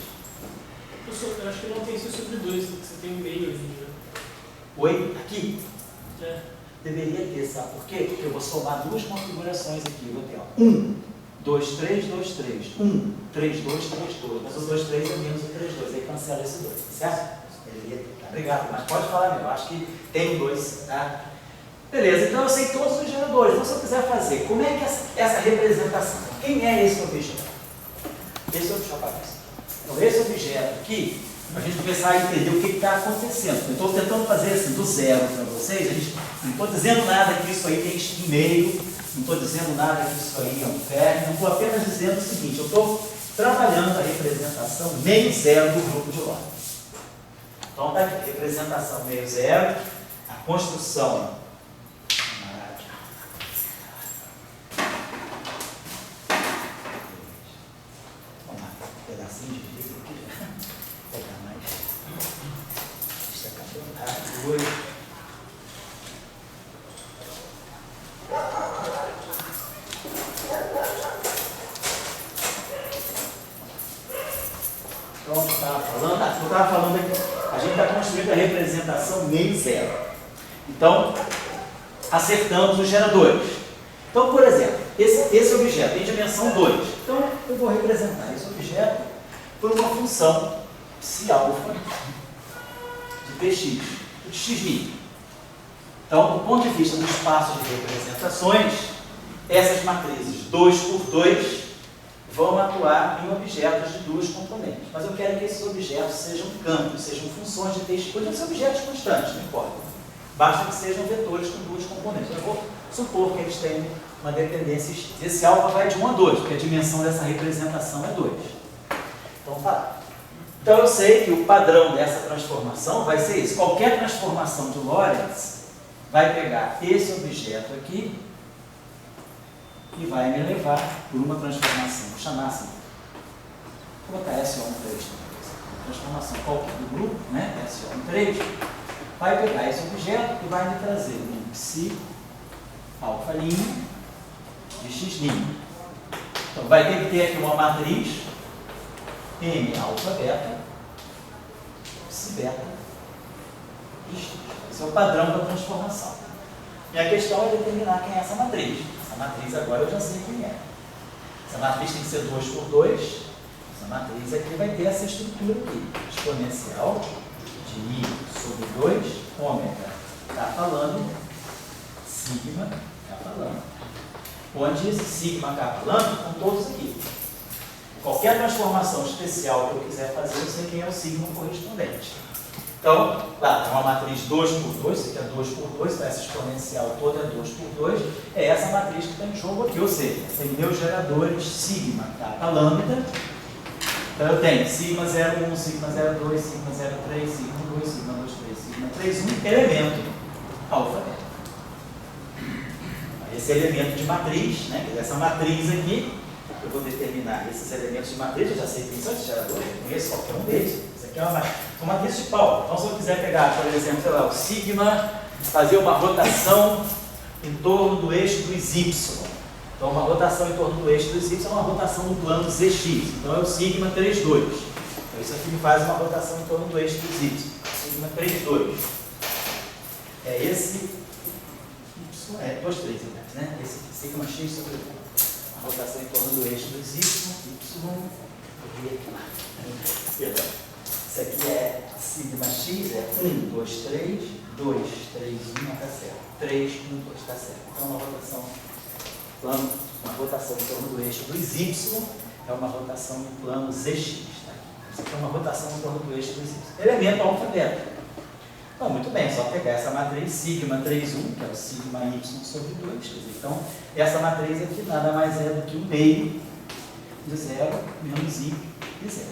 Eu acho que não tem C sobre 2, você tem um meio ali. Né? Oi? Aqui? É. Deveria ter, sabe por quê? Porque eu vou somar duas configurações aqui. Eu vou ter, ó, 1, 2, 3, 2, 3. 1, 3, 2, 3, 2. Mas o 2, 3 é menos o 3, 2. Aí cancela esse 2, certo? Deveria ter. Tá? Obrigado, mas pode falar mesmo. Eu acho que tem um 2, tá? Beleza, então eu sei todos os geradores. Então, se eu quiser fazer, como é que essa representação? Quem é esse objeto? Esse objeto. Então, esse objeto aqui, a gente começar a entender o que está acontecendo. Eu estou tentando fazer assim, do zero para vocês. Não estou dizendo nada que isso aí tem x meio, não estou dizendo nada que isso aí é um ferro, não estou apenas dizendo o seguinte, eu estou trabalhando a representação meio zero do grupo de Lorentz. Então, está aqui, representação meio zero, a construção. Pedacinho de vidro aqui, vou pegar mais. Isso é cabelo rápido. Então, eu estava falando aqui, a gente está construindo a representação meio zero. Então, acertamos os geradores. Então, por exemplo, esse objeto tem dimensão 2. Então, eu vou representar esse objeto por uma função psi alfa de Tx, de x'mi. Então, do ponto de vista do espaço de representações, essas matrizes 2 por 2 vão atuar em objetos de duas componentes. Mas eu quero que esses objetos sejam campos, sejam funções de Tx. Podem ser objetos constantes, não importa. Basta que sejam vetores com duas componentes. Eu vou supor que eles têm uma dependência. Esse alfa vai de 1 a 2, porque a dimensão dessa representação é 2. Então, tá. Então, eu sei que o padrão dessa transformação vai ser isso. Qualquer transformação de Lorentz vai pegar esse objeto aqui e vai me levar por uma transformação. Vou chamar assim. Vou botar SO13. Transformação qualquer do grupo, né? SO13. Vai pegar esse objeto e vai me trazer um psi alfa' de x'. Então, vai ter que ter aqui uma matriz M alfa beta, psi beta de x. Esse é o padrão da transformação. Minha questão é determinar quem é essa matriz. Essa matriz agora eu já sei quem é. Essa matriz tem que ser 2 por 2. Essa matriz aqui vai ter essa estrutura aqui. Exponencial de I sobre 2, ômega, kappa lambda, sigma, kappa lambda. Onde esse sigma, kappa lambda estão todos aqui. Qualquer transformação especial que eu quiser fazer, eu sei quem é o sigma correspondente. Então, lá, tem uma matriz 2 por 2, isso aqui é 2 por 2, então essa exponencial toda é 2 por 2, é essa matriz que está em jogo aqui, ou seja, tem meus geradores sigma, kappa lambda. Então eu tenho sigma 01, sigma 02, sigma 03, sigma 2, sigma 23, sigma 31, elemento alfa beta. Esse elemento de matriz, né, essa matriz aqui, eu vou determinar esses elementos de matriz, eu já sei quem são esses geradores, eu conheço qualquer um deles. Isso aqui é uma matriz de pau. Então, se eu quiser pegar, por exemplo, sei lá, o sigma, fazer uma rotação em torno do eixo dos y. Então, uma rotação em torno do eixo dos y é uma rotação no plano zx. Então, é o sigma 32. Então, isso aqui me faz uma rotação em torno do eixo dos y. Sigma 32. É esse y, 2, 3, né? Esse sigma x sobre a rotação em torno do eixo dos y, perdão. Isso aqui é sigma x, é 1, 2, 3, 2, 3, 1, está certo. 3, 1, 2, está certo. Então, uma rotação em torno do eixo dos y é uma rotação no plano zx. Tá? Isso aqui é uma rotação em torno do eixo dos y. Elemento alfa beta. Então, muito bem, é só pegar essa matriz sigma 3, 1, que é o sigma y sobre 2. Então, essa matriz aqui nada mais é do que o meio de 0 menos i de 0.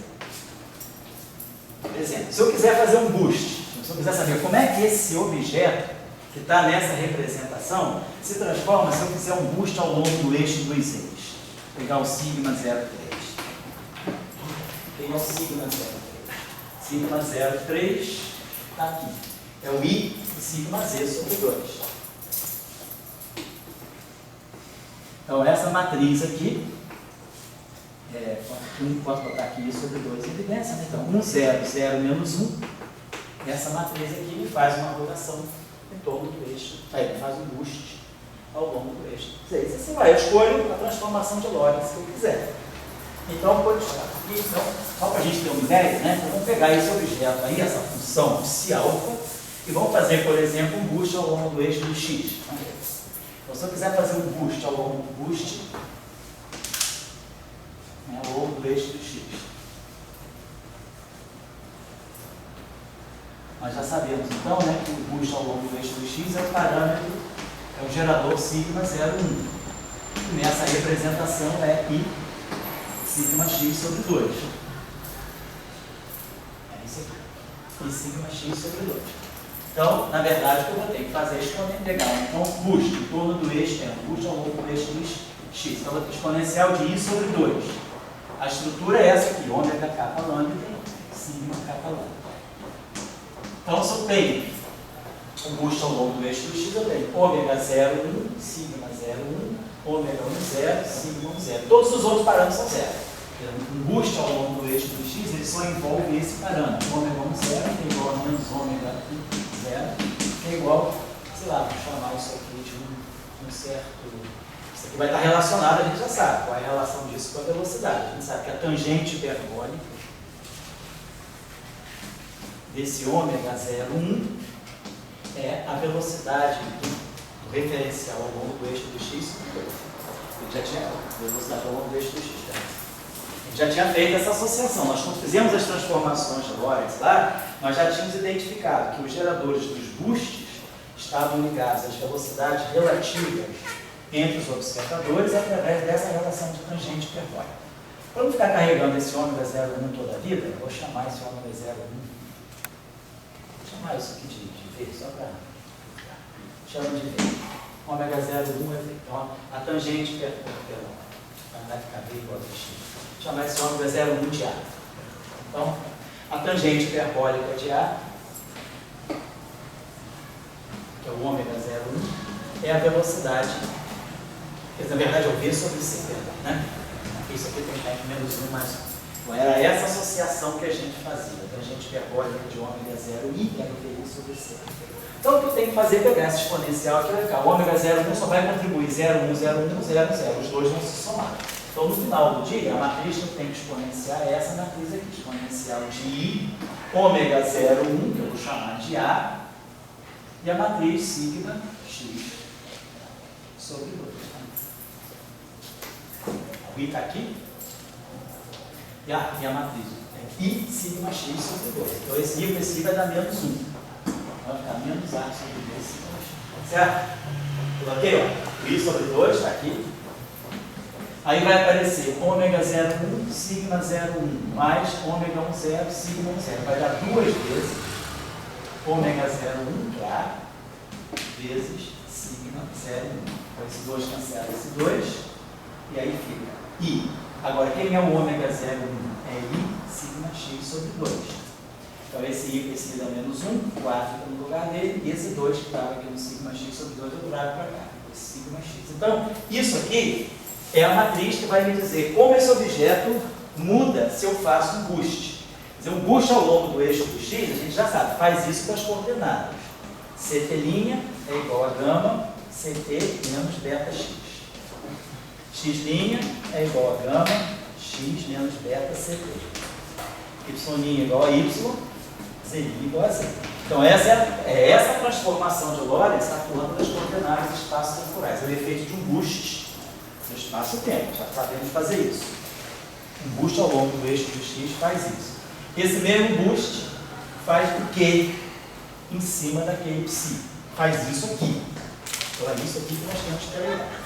Por exemplo, se eu quiser fazer um boost, se eu quiser saber como é que esse objeto que está nessa representação se transforma se eu fizer um boost ao longo do eixo dos eixos. Vou pegar o sigma 03. Tem o sigma 03. Sigma 03 está aqui. É o I de sigma z sobre 2. Então, essa matriz aqui, posso botar aqui I sobre 2 em evidência, né? Então, 1, 0, 0, menos 1. Essa matriz aqui me faz uma rotação em torno do eixo. Aí, faz um boost ao longo do eixo. Assim vai, eu escolho a transformação de Lorentz que eu quiser. Então, pode estar aqui. Então, só para a gente ter uma ideia, né? Então, vamos pegar esse objeto aí, essa função psi alfa, e vamos fazer, por exemplo, um boost ao longo do eixo do x. Então, se eu quiser fazer um boost ao longo do boost, ao longo do eixo do x. Nós já sabemos, então, né, que o boost ao longo do eixo do x é o parâmetro, é o gerador sigma 01. E nessa representação é I sigma x sobre 2. É isso aqui. I sigma x sobre 2. Então, na verdade, o que eu vou ter que fazer é exponencial. Então, boost em torno do eixo, boost ao longo do eixo do x. Então, eu vou ter exponencial de I sobre 2. A estrutura é essa aqui, ômega kappa lambda, sigma kappa lambda. Então, se eu tenho um boost ao longo do eixo do x, eu tenho ômega 0,1, sigma 0,1, ômega 1,0, sigma 1,0. Todos os outros parâmetros são 0. Um boost ao longo do eixo do x, ele só envolve esse parâmetro. Ômega 1,0 é igual a menos ômega 1,0, que é igual, sei lá, vamos chamar isso aqui de um certo... Isso aqui vai estar relacionado, a gente já sabe qual é a relação disso com a velocidade. A gente sabe que a tangente hiperbólica desse ômega 0,1 é a velocidade do referencial ao longo do eixo do x sobre 2. A gente já tinha velocidade ao longo do eixo do x. Tá? A gente já tinha feito essa associação. Nós, quando fizemos as transformações de Lorentz lá, nós já tínhamos identificado que os geradores dos boosts estavam ligados às velocidades relativas entre os observadores através dessa relação de tangente hiperbólica. Para não ficar carregando esse ômega 0,1 toda a vida, eu vou chamar esse ômega 0,1. Vou chamar isso aqui de V, só para. Chama de V. Ômega 0,1 é V. Então, a tangente hiperbólica vai ficar V igual a X. Vou chamar esse ômega 0,1 de A. Então, a tangente hiperbólica de A, que é o ômega 0,1, é a velocidade. Na verdade, é o V sobre C, perdão, né? Isso aqui tem que estar em menos 1 mais 1. Então, era essa associação que a gente fazia. A tangente hiperbólica de ômega 0i era o VI sobre C. Então, o que eu tenho que fazer é pegar essa exponencial aqui, vai ficar. O ômega 0,1 só vai contribuir 0,1, 0,1, 0,0. Os dois vão se somar. Então, no final do dia, a matriz que eu tenho que exponenciar é essa matriz aqui. Exponencial de I, ômega 0,1, que eu vou chamar de A, e a matriz sigma x sobre 2. O I está aqui. E a matriz é I sigma x sobre 2. Então esse I com esse I vai dar menos 1. Vai ficar menos A sobre 2 sigma x. Certo? Tudo ok? Ó. I sobre 2 está aqui. Aí vai aparecer ômega 0,1 sigma 0,1 mais ômega 1,0 sigma 1,0. Vai dar duas vezes ômega 0,1 que é A vezes sigma 0,1. Então esse 2 cancela esse 2 e aí fica I. Agora, quem é o ômega 0,1? É I sigma x sobre 2. Então, esse I com esse I dá menos 1, o A fica no lugar dele, e esse 2 que estava aqui no sigma x sobre 2 eu trago para cá, esse sigma x. Então, isso aqui é a matriz que vai me dizer como esse objeto muda se eu faço um boost. Quer dizer, um boost ao longo do eixo do x, a gente já sabe, faz isso com as coordenadas. CT' é igual a gama, CT menos beta x. X' é igual a gama, x menos beta CT. Y' igual a y, Z' igual a Z. Então, essa é essa transformação de Lorentz atuando nas coordenadas espaço-temporais. É o efeito de um boost no espaço-tempo. Já sabemos fazer isso. Um boost ao longo do eixo do x faz isso. Esse mesmo boost faz o Q em cima daquele psi. Faz isso aqui. Então, é isso aqui que nós temos que calcular.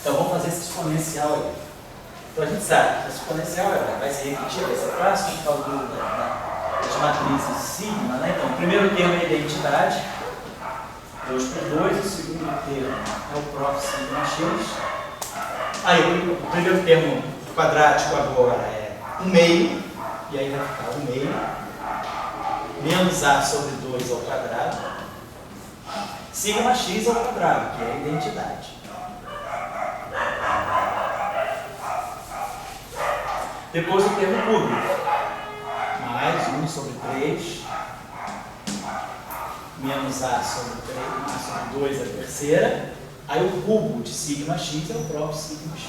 Então, vamos fazer esse exponencial aí. Então, a gente sabe que esse exponencial vai se repetir, vai ser fácil, por causa das matrizes sigma, né? Então, o primeiro termo é a identidade, 2 por 2, o segundo termo é o próprio sigma x. Aí, o primeiro termo quadrático agora é 1 meio, e aí vai ficar 1 meio, menos a sobre 2 ao quadrado, sigma x ao quadrado, que é a identidade. Depois o termo cúbico, mais 1 sobre 3, menos A sobre 3, A sobre 2 é a terceira, aí o cubo de sigma x é o próprio sigma x.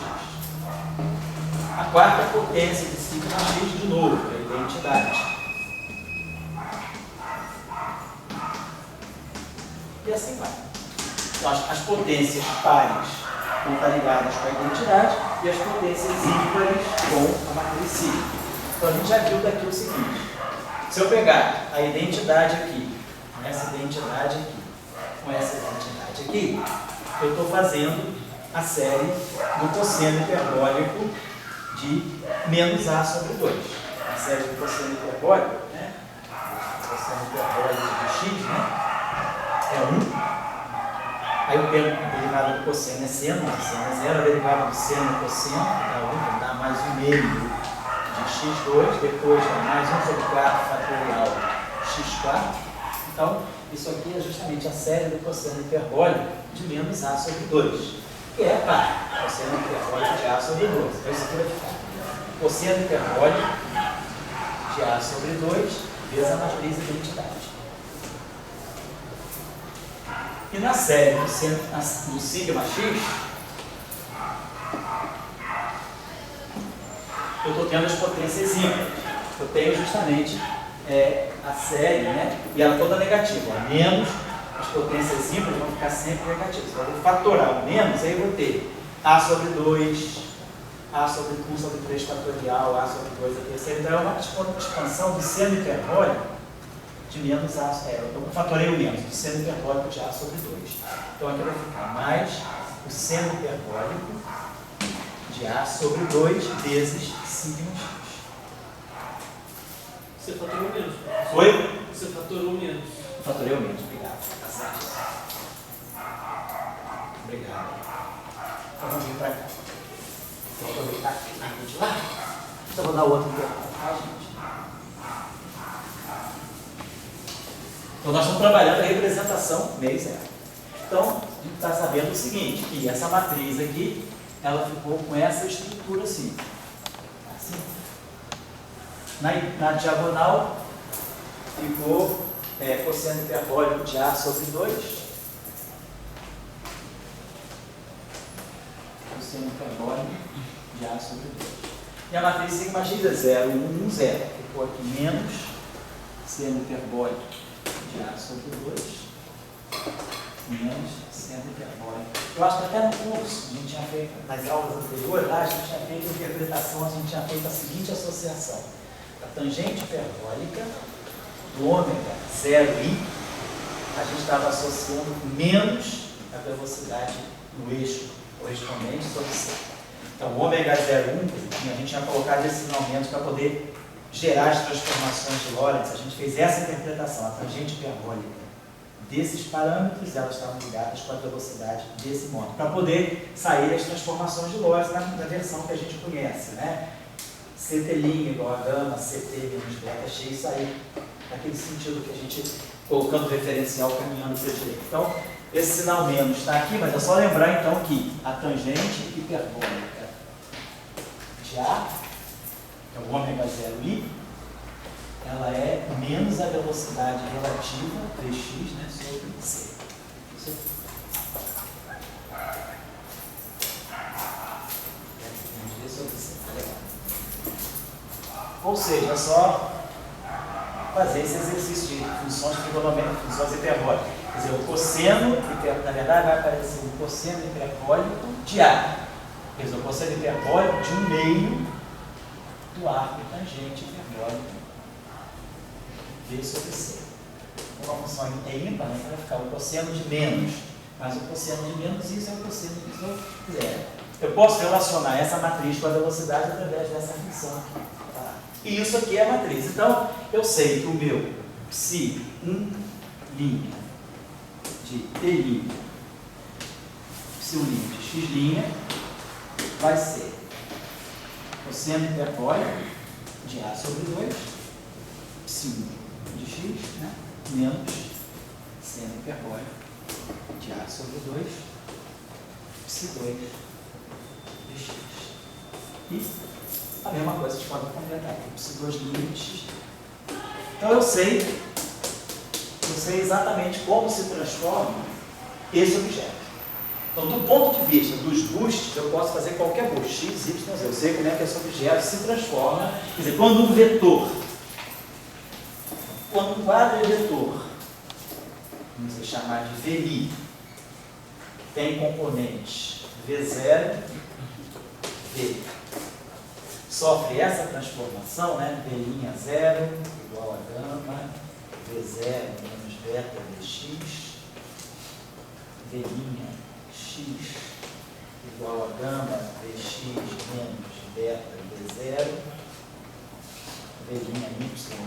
A quarta potência de sigma x, de novo, é a identidade. E assim vai. Então, as potências pares vão estar ligadas com a identidade e as potências ímpares com a matriz sigma. Então a gente já viu daqui o seguinte: se eu pegar a identidade aqui, com essa identidade aqui, com essa identidade aqui, eu estou fazendo a série do cosseno hiperbólico de menos A sobre 2. A série do cosseno hiperbólico, né? O cosseno hiperbólico de x, né? É 1. Aí o termo derivado do cosseno é seno, a seno é 0, a derivada do seno é cosseno, que dá mais 1 meio de x2, depois dá mais 1 sobre 4 fatorial x4. Então, isso aqui é justamente a série do cosseno hiperbólico de menos A sobre 2, que é par, cosseno hiperbólico de A sobre 2. Então, isso aqui vai ficar cosseno hiperbólico de A sobre 2 vezes a matriz identidade. E na série do sigma x, eu estou tendo as potências ímpares. Eu tenho justamente a série, né? E ela toda negativa, menos as potências simples vão ficar sempre negativas. Então, eu vou fatorar o menos, aí eu vou ter A sobre 2, A sobre 1 sobre 3 fatorial, A sobre 2 a terceira. Então, é uma expansão do seno hiperbólico de menos A. Eu fatorei o menos, do seno hiperbólico de A sobre 2. Então, aqui vai ficar mais o seno hiperbólico de A sobre 2 vezes sigma x. Você fatorou menos. Oi? Você fatorou menos. Eu fatorei o menos, obrigado. Tá certo. Obrigado. Então vamos vir para cá. Vou aproveitar aqui na de lá. Só vou dar outro intervalo, tá, gente? Então nós estamos trabalhando a representação meio zero. Então, a gente está sabendo o seguinte, que essa matriz aqui, ela ficou com essa estrutura assim. Assim. Na diagonal, ficou cosseno hiperbólico de A sobre 2. Cosseno hiperbólico de A sobre 2. E a matriz sigma x é 0, 1, 1, 0. Ficou aqui menos seno hiperbólico de A sobre 2. Menos seno hiperbólico. Eu acho que até no curso, a gente tinha feito, nas aulas anteriores, lá a gente tinha feito a interpretação, a gente tinha feito a seguinte associação. A tangente hiperbólica do ômega 0i, a gente estava associando menos a velocidade no eixo correspondente sobre c. Então, o ômega 0,1, a gente tinha colocado esse sinal menos para poder gerar as transformações de Lorentz. A gente fez essa interpretação, a tangente hiperbólica desses parâmetros, elas estavam ligadas com a velocidade desse modo, para poder sair as transformações de Lorentz na versão que a gente conhece, né? CT' igual a gama, CT menos beta x, isso aí, naquele sentido que a gente, colocando o referencial, caminhando para a direita. Então, esse sinal menos está aqui, mas é só lembrar então que a tangente hiperbólica de A, que é o ômega 0i, ela é menos a velocidade relativa, 3x, né, sobre c. Isso é sobre c, tá legal. Ou seja, é só fazer esse exercício de funções trigonométricas, funções hiperbólicas. Quer dizer, o cosseno, na verdade, vai aparecer o cosseno hiperbólico de A. Quer dizer, o cosseno hiperbólico de 1/2 do arco tangente hiperbólico V sobre C. Uma função é ímpar, né? Vai ficar o cosseno de menos. Mas o cosseno de menos, isso é o cosseno de zero. Eu posso relacionar essa matriz com a velocidade através dessa função aqui. Tá? E isso aqui é a matriz. Então, eu sei que o meu psi1' de T', psi1' de x' vai ser cosseno hiperbólico de A sobre 2, psi1 de x, né? Menos seno hiperbólico de A sobre 2, psi2 de x. E a mesma coisa de forma completar, psi2' de x. Então eu sei exatamente como se transforma esse objeto. Então, do ponto de vista dos boosts, eu posso fazer qualquer boost, x, y, z. Eu sei como é que esse objeto se transforma. Quer dizer, quando um vetor, quando um quadrivetor, vamos chamar de VI, tem componentes V0, V, sofre essa transformação, né? V'0 igual a gama, V0 menos beta Vx, V' x igual a gama Vx menos beta V0, V' y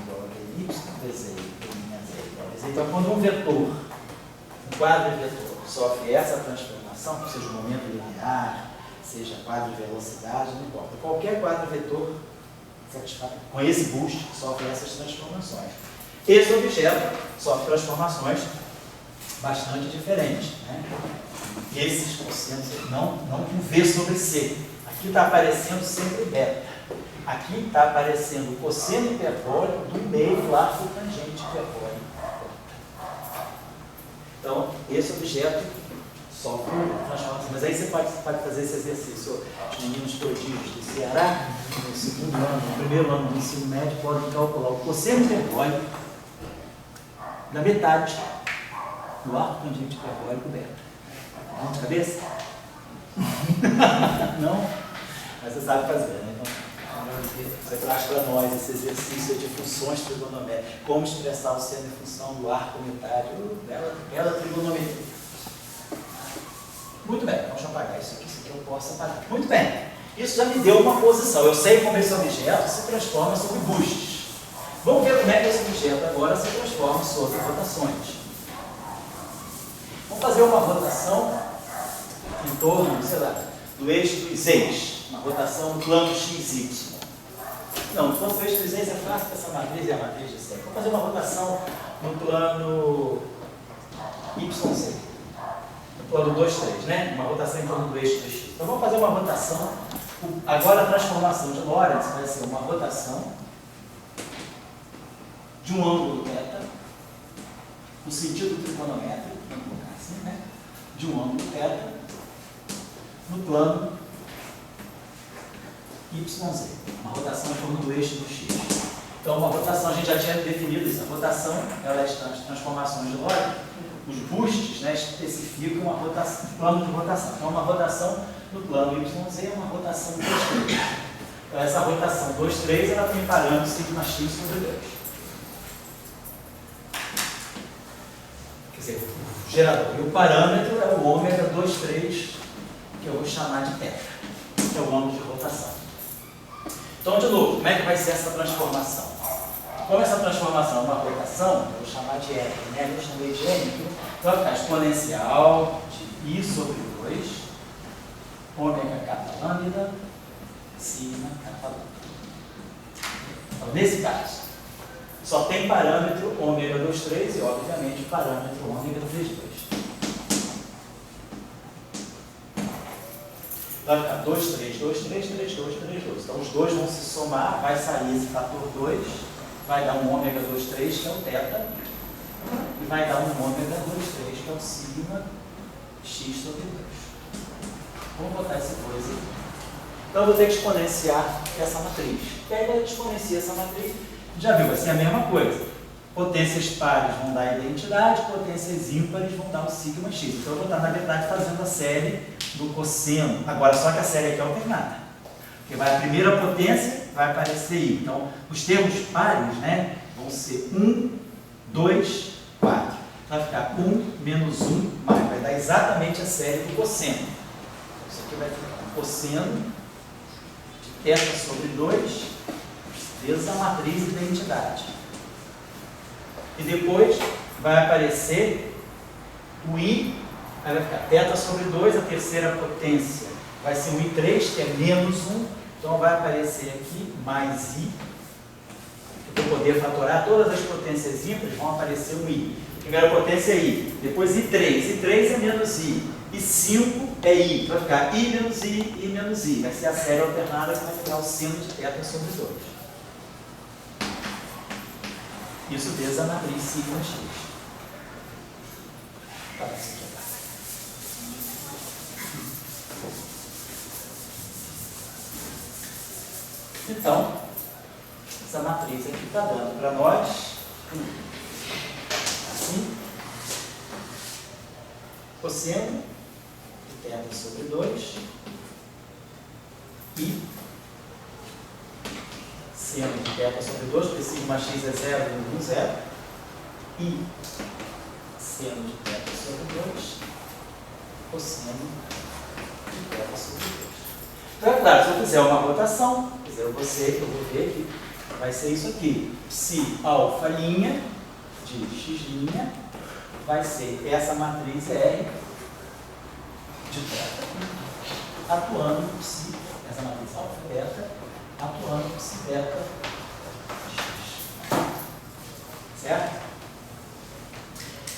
igual a Vy, Vz igual a Z. Então, quando um vetor, um quadrivetor, sofre essa transformação, seja momento linear, seja quadrivelocidade, não importa. Qualquer quadrivetor com esse boost sofre essas transformações. Esse objeto sofre transformações bastante diferentes, né? Esses cossenos não com V sobre C. Aqui está aparecendo sempre beta. Aqui está aparecendo o cosseno hiperbólico do meio do arco tangente hiperbólico. Então, esse objeto sofre transformação. Mas aí você pode fazer esse exercício. Os meninos prodígios do Ceará, no segundo ano, no primeiro ano do ensino médio, podem calcular o cosseno hiperbólico da metade do arco tangente hiperbólico beta. Não de cabeça? Não? Mas você sabe fazer, né? Então, você traz para nós esse exercício de funções trigonométricas, como expressar o seno em função do arco metade. Bela trigonometria. Muito bem, vamos apagar isso aqui eu posso apagar. Muito bem, isso já me deu uma posição. Eu sei como esse objeto se transforma sobre bustes. Vamos ver como é que esse objeto agora se transforma sobre rotações. Vamos fazer uma rotação em torno, sei lá, do eixo dos ex. Uma rotação no plano XY. Não, no plano do eixo dos ex é fácil, porque essa matriz é a matriz de sempre. Vamos fazer uma rotação no plano YZ. No plano 2, 3, né? Uma rotação em torno do eixo do X. Então vamos fazer uma rotação. Agora a transformação de Lorentz vai ser uma rotação de um ângulo θ, no sentido trigonométrico, vamos colocar assim, né? De um ângulo θ, no plano YZ. Uma rotação em torno do eixo do X. Então, uma rotação, a gente já tinha definido isso. A rotação, ela é as transformações de Lorentz. Os bustes, né, especificam uma rotação, plano de rotação. Então, uma rotação no plano YZ é uma rotação 2, 3. Então, essa rotação 2, 3, ela tem parâmetro sigma x sobre 2. Quer dizer, o gerador. E o parâmetro é o ômega 2, 3, que eu vou chamar de θ, que é o ângulo de rotação. Então, de novo, como é que vai ser essa transformação? Como essa transformação é uma rotação, eu vou chamar de R, né? Eu chamei de N, então vai ficar exponencial de I sobre 2, ômega kappa lambda, sigma kappa lambda. Então, nesse caso, só tem parâmetro ômega 2, 3 e, obviamente, o parâmetro ômega 3, 2. Vai ficar 2, 3, 2, 3, 3, 2, 3, 2. Então, os dois vão se somar, vai sair esse fator 2, vai dar um ômega 2, 3, que é o θ, e vai dar um ômega 2, 3, que é o sigma x sobre 2. Vamos botar essa coisa aqui. Então, eu vou ter que exponenciar essa matriz. E aí, quando eu exponenciar essa matriz, já viu, vai ser a mesma coisa. Potências pares vão dar a identidade, potências ímpares vão dar o sigma x. Então, eu vou estar, na verdade, fazendo a série do cosseno. Agora, só que a série aqui é alternada. Porque vai a primeira potência, vai aparecer I. Então, os termos pares, né, vão ser 1, 2, 4. Vai ficar 1 menos 1 mais. Vai dar exatamente a série do cosseno. Isso aqui vai ficar o cosseno de θ sobre 2 vezes a matriz identidade. E depois vai aparecer o I, aí vai ficar θ sobre 2, a terceira potência vai ser um I3, que é menos 1, então vai aparecer aqui mais I. Eu vou poder fatorar todas as potências ímpares, vão aparecer um I. Primeira potência é I, depois I3, I3 é menos I, I5 é I, vai ficar I menos I menos I. Vai ser a série alternada que vai ficar o seno de θ sobre 2. Isso vezes a matriz sigma x. Parece que é. Então, essa matriz aqui está dando para nós assim, cosseno de θ sobre 2 e seno de θ sobre 2, porque sigma x é 0, 1, 0, e seno de θ sobre 2, cosseno de θ sobre 2. Então, é claro, se eu fizer uma rotação, eu vou ver que vai ser isso aqui. Se alfa' de x' vai ser essa matriz R de θ, atuando por si, essa matriz alfa beta, atuando por si beta de x. Certo?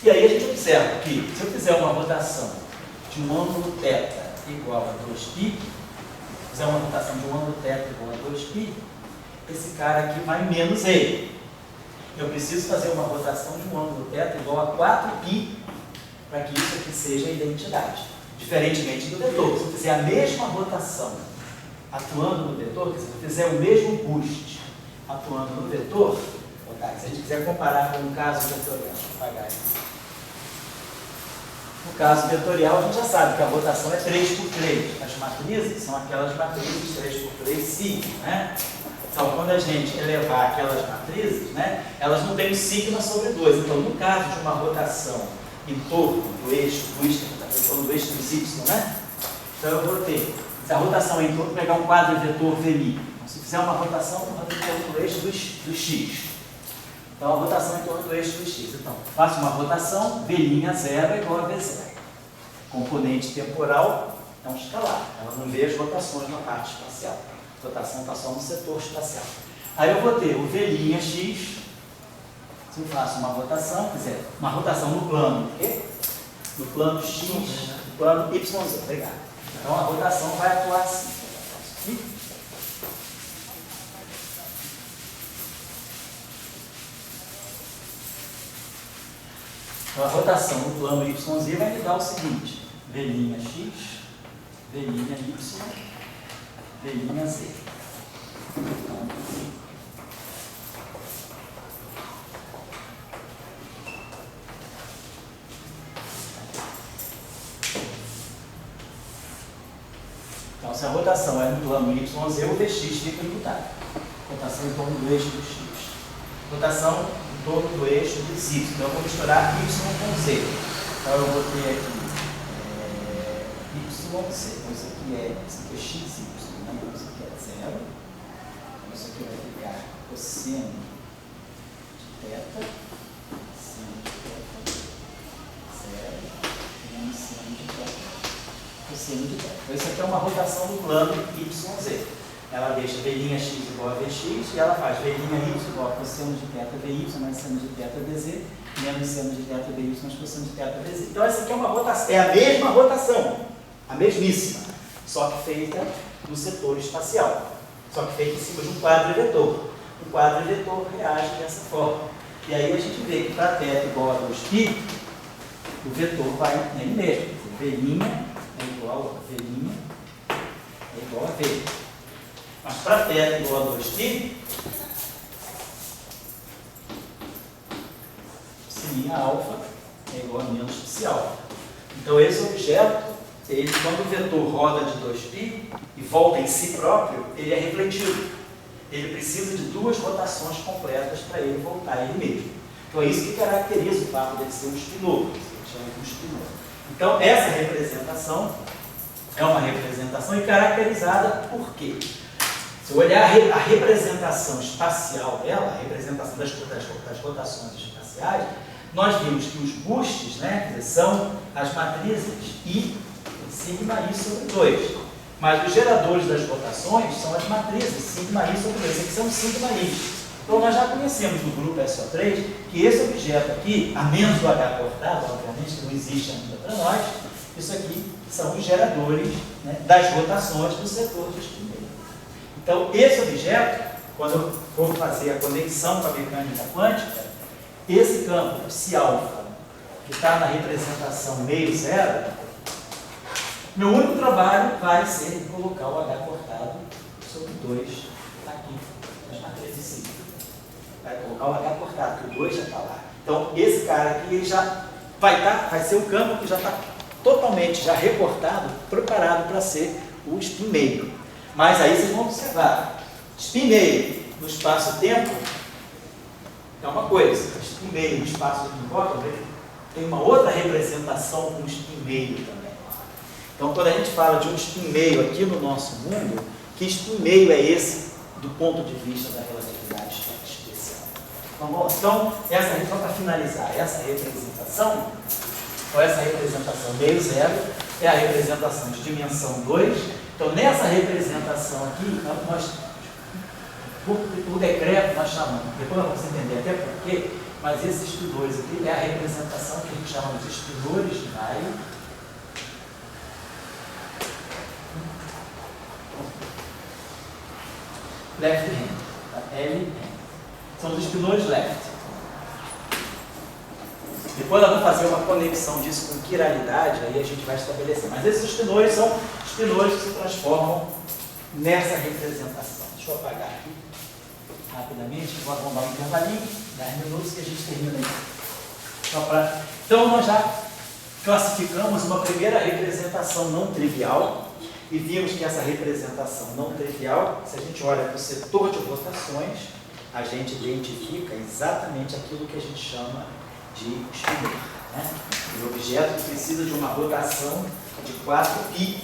E aí a gente observa que, se eu fizer uma rotação de um ângulo θ igual a 2π, fizer uma rotação de um ângulo θ igual a 2π, esse cara aqui vai menos ele. Eu preciso fazer uma rotação de um ângulo θ igual a 4π para que isso aqui seja a identidade. Diferentemente do vetor. Se eu fizer a mesma rotação atuando no vetor, se eu fizer o mesmo boost atuando no vetor, se a gente quiser comparar com um caso vetorial, deixa eu apagar aqui. No caso vetorial, a gente já sabe que a rotação é 3×3. As matrizes são aquelas matrizes 3×3 sigma, né? Então, quando a gente elevar aquelas matrizes, né, elas não têm o sigma sobre 2. Então, no caso de uma rotação em torno do eixo do eixo dos y, né? Então, eu vou ter, se a rotação é em torno, vou pegar um quadro vetor V'I. Então, se fizer uma rotação, eu vou ter em torno do eixo do x. Então, a rotação é em torno do eixo do x. Então, faço uma rotação, V'0 é igual a V0. Componente temporal é um escalar. Ela não vê as rotações na parte espacial. A rotação está só no setor espacial. Aí eu vou ter o V'x. Se eu faço uma rotação, quiser, uma rotação no plano quê? No plano x, no plano yz. Obrigado. Então, a rotação vai atuar assim. Então, a rotação no plano YZ vai me dar o seguinte: V'x, V'y, V'z. Então, se a rotação é no plano YZ, o Vx fica imutado. Rotação em torno do eixo do x. Rotação em torno do eixo dos y. Então, eu vou misturar y com z. Então, eu vou ter aqui YZ. Então, isso aqui é xy, né? Então, isso aqui é 0. Então, isso aqui vai ficar cosseno de θ. Seno de θ. 0. Menos seno de θ. Cosseno de θ. Então, isso aqui é uma rotação do plano YZ. Ela deixa V'x igual a Vx e ela faz V'y igual a cosseno de θ Vy mais seno de θ Vz menos seno de θ Vy mais cosseno de θ Vz. Então essa aqui é uma rotação, é a mesma rotação, a mesmíssima, só que feita no setor espacial, só que feita em cima de um quadro vetor. O quadro vetor reage dessa forma. E aí a gente vê que para θ igual a 2π, o vetor vai nele mesmo. V'y é igual a V. Mas para θ igual a 2π, sinha alfa é igual a menos psi-alfa. Então, esse objeto, ele, quando o vetor roda de 2π e volta em si próprio, ele é refletido. Ele precisa de duas rotações completas para ele voltar a ele mesmo. Então, é isso que caracteriza o fato dele ser um spinor. Então, essa representação é uma representação caracterizada por quê? Se eu olhar a representação espacial dela, a representação das rotações espaciais, nós vimos que os bustes, né, são as matrizes I, sigma I sobre 2. Mas os geradores das rotações são as matrizes sigma I sobre 2. Aqui são sigma I. Então nós já conhecemos do grupo SO3 que esse objeto aqui, a menos do H cortado, obviamente que não existe ainda para nós, isso aqui são os geradores, né, das rotações do setor de espinho. Então, esse objeto, quando eu for fazer a conexão com a mecânica quântica, esse campo psi-alfa, que está na representação meio zero, meu único trabalho vai ser colocar o H cortado sobre 2 aqui, nas matrizes sigma. Vai colocar o H cortado, que o 2 já está lá. Então, esse cara aqui, ele já vai ser um campo que já está totalmente já recortado, preparado para ser o spin meio. Mas aí vocês vão observar, spin meio no espaço-tempo é uma coisa, spin meio no espaço-tempo tem uma outra representação com spin meio também. Então, quando a gente fala de um spin meio aqui no nosso mundo, que spin meio é esse do ponto de vista da relatividade especial? Então, só para finalizar, essa representação meio zero é a representação de dimensão 2. Então, nessa representação aqui, por decreto nós chamamos, depois nós vamos entender até porquê, mas esses spinores aqui é a representação que a gente chama de spinores de Weyl. Left hand, L hand. São os spinores left. Depois nós vamos fazer uma conexão disso com quiralidade, aí a gente vai estabelecer. Mas esses espinores são espinores que se transformam nessa representação. Deixa eu apagar aqui rapidamente, vamos dar um intervalinho, 10 minutos que a gente termina aí. Então nós já classificamos uma primeira representação não trivial e vimos que essa representação não trivial, se a gente olha para o setor de rotações, a gente identifica exatamente aquilo que a gente chama de espinor, né? O objeto precisa de uma rotação de 4π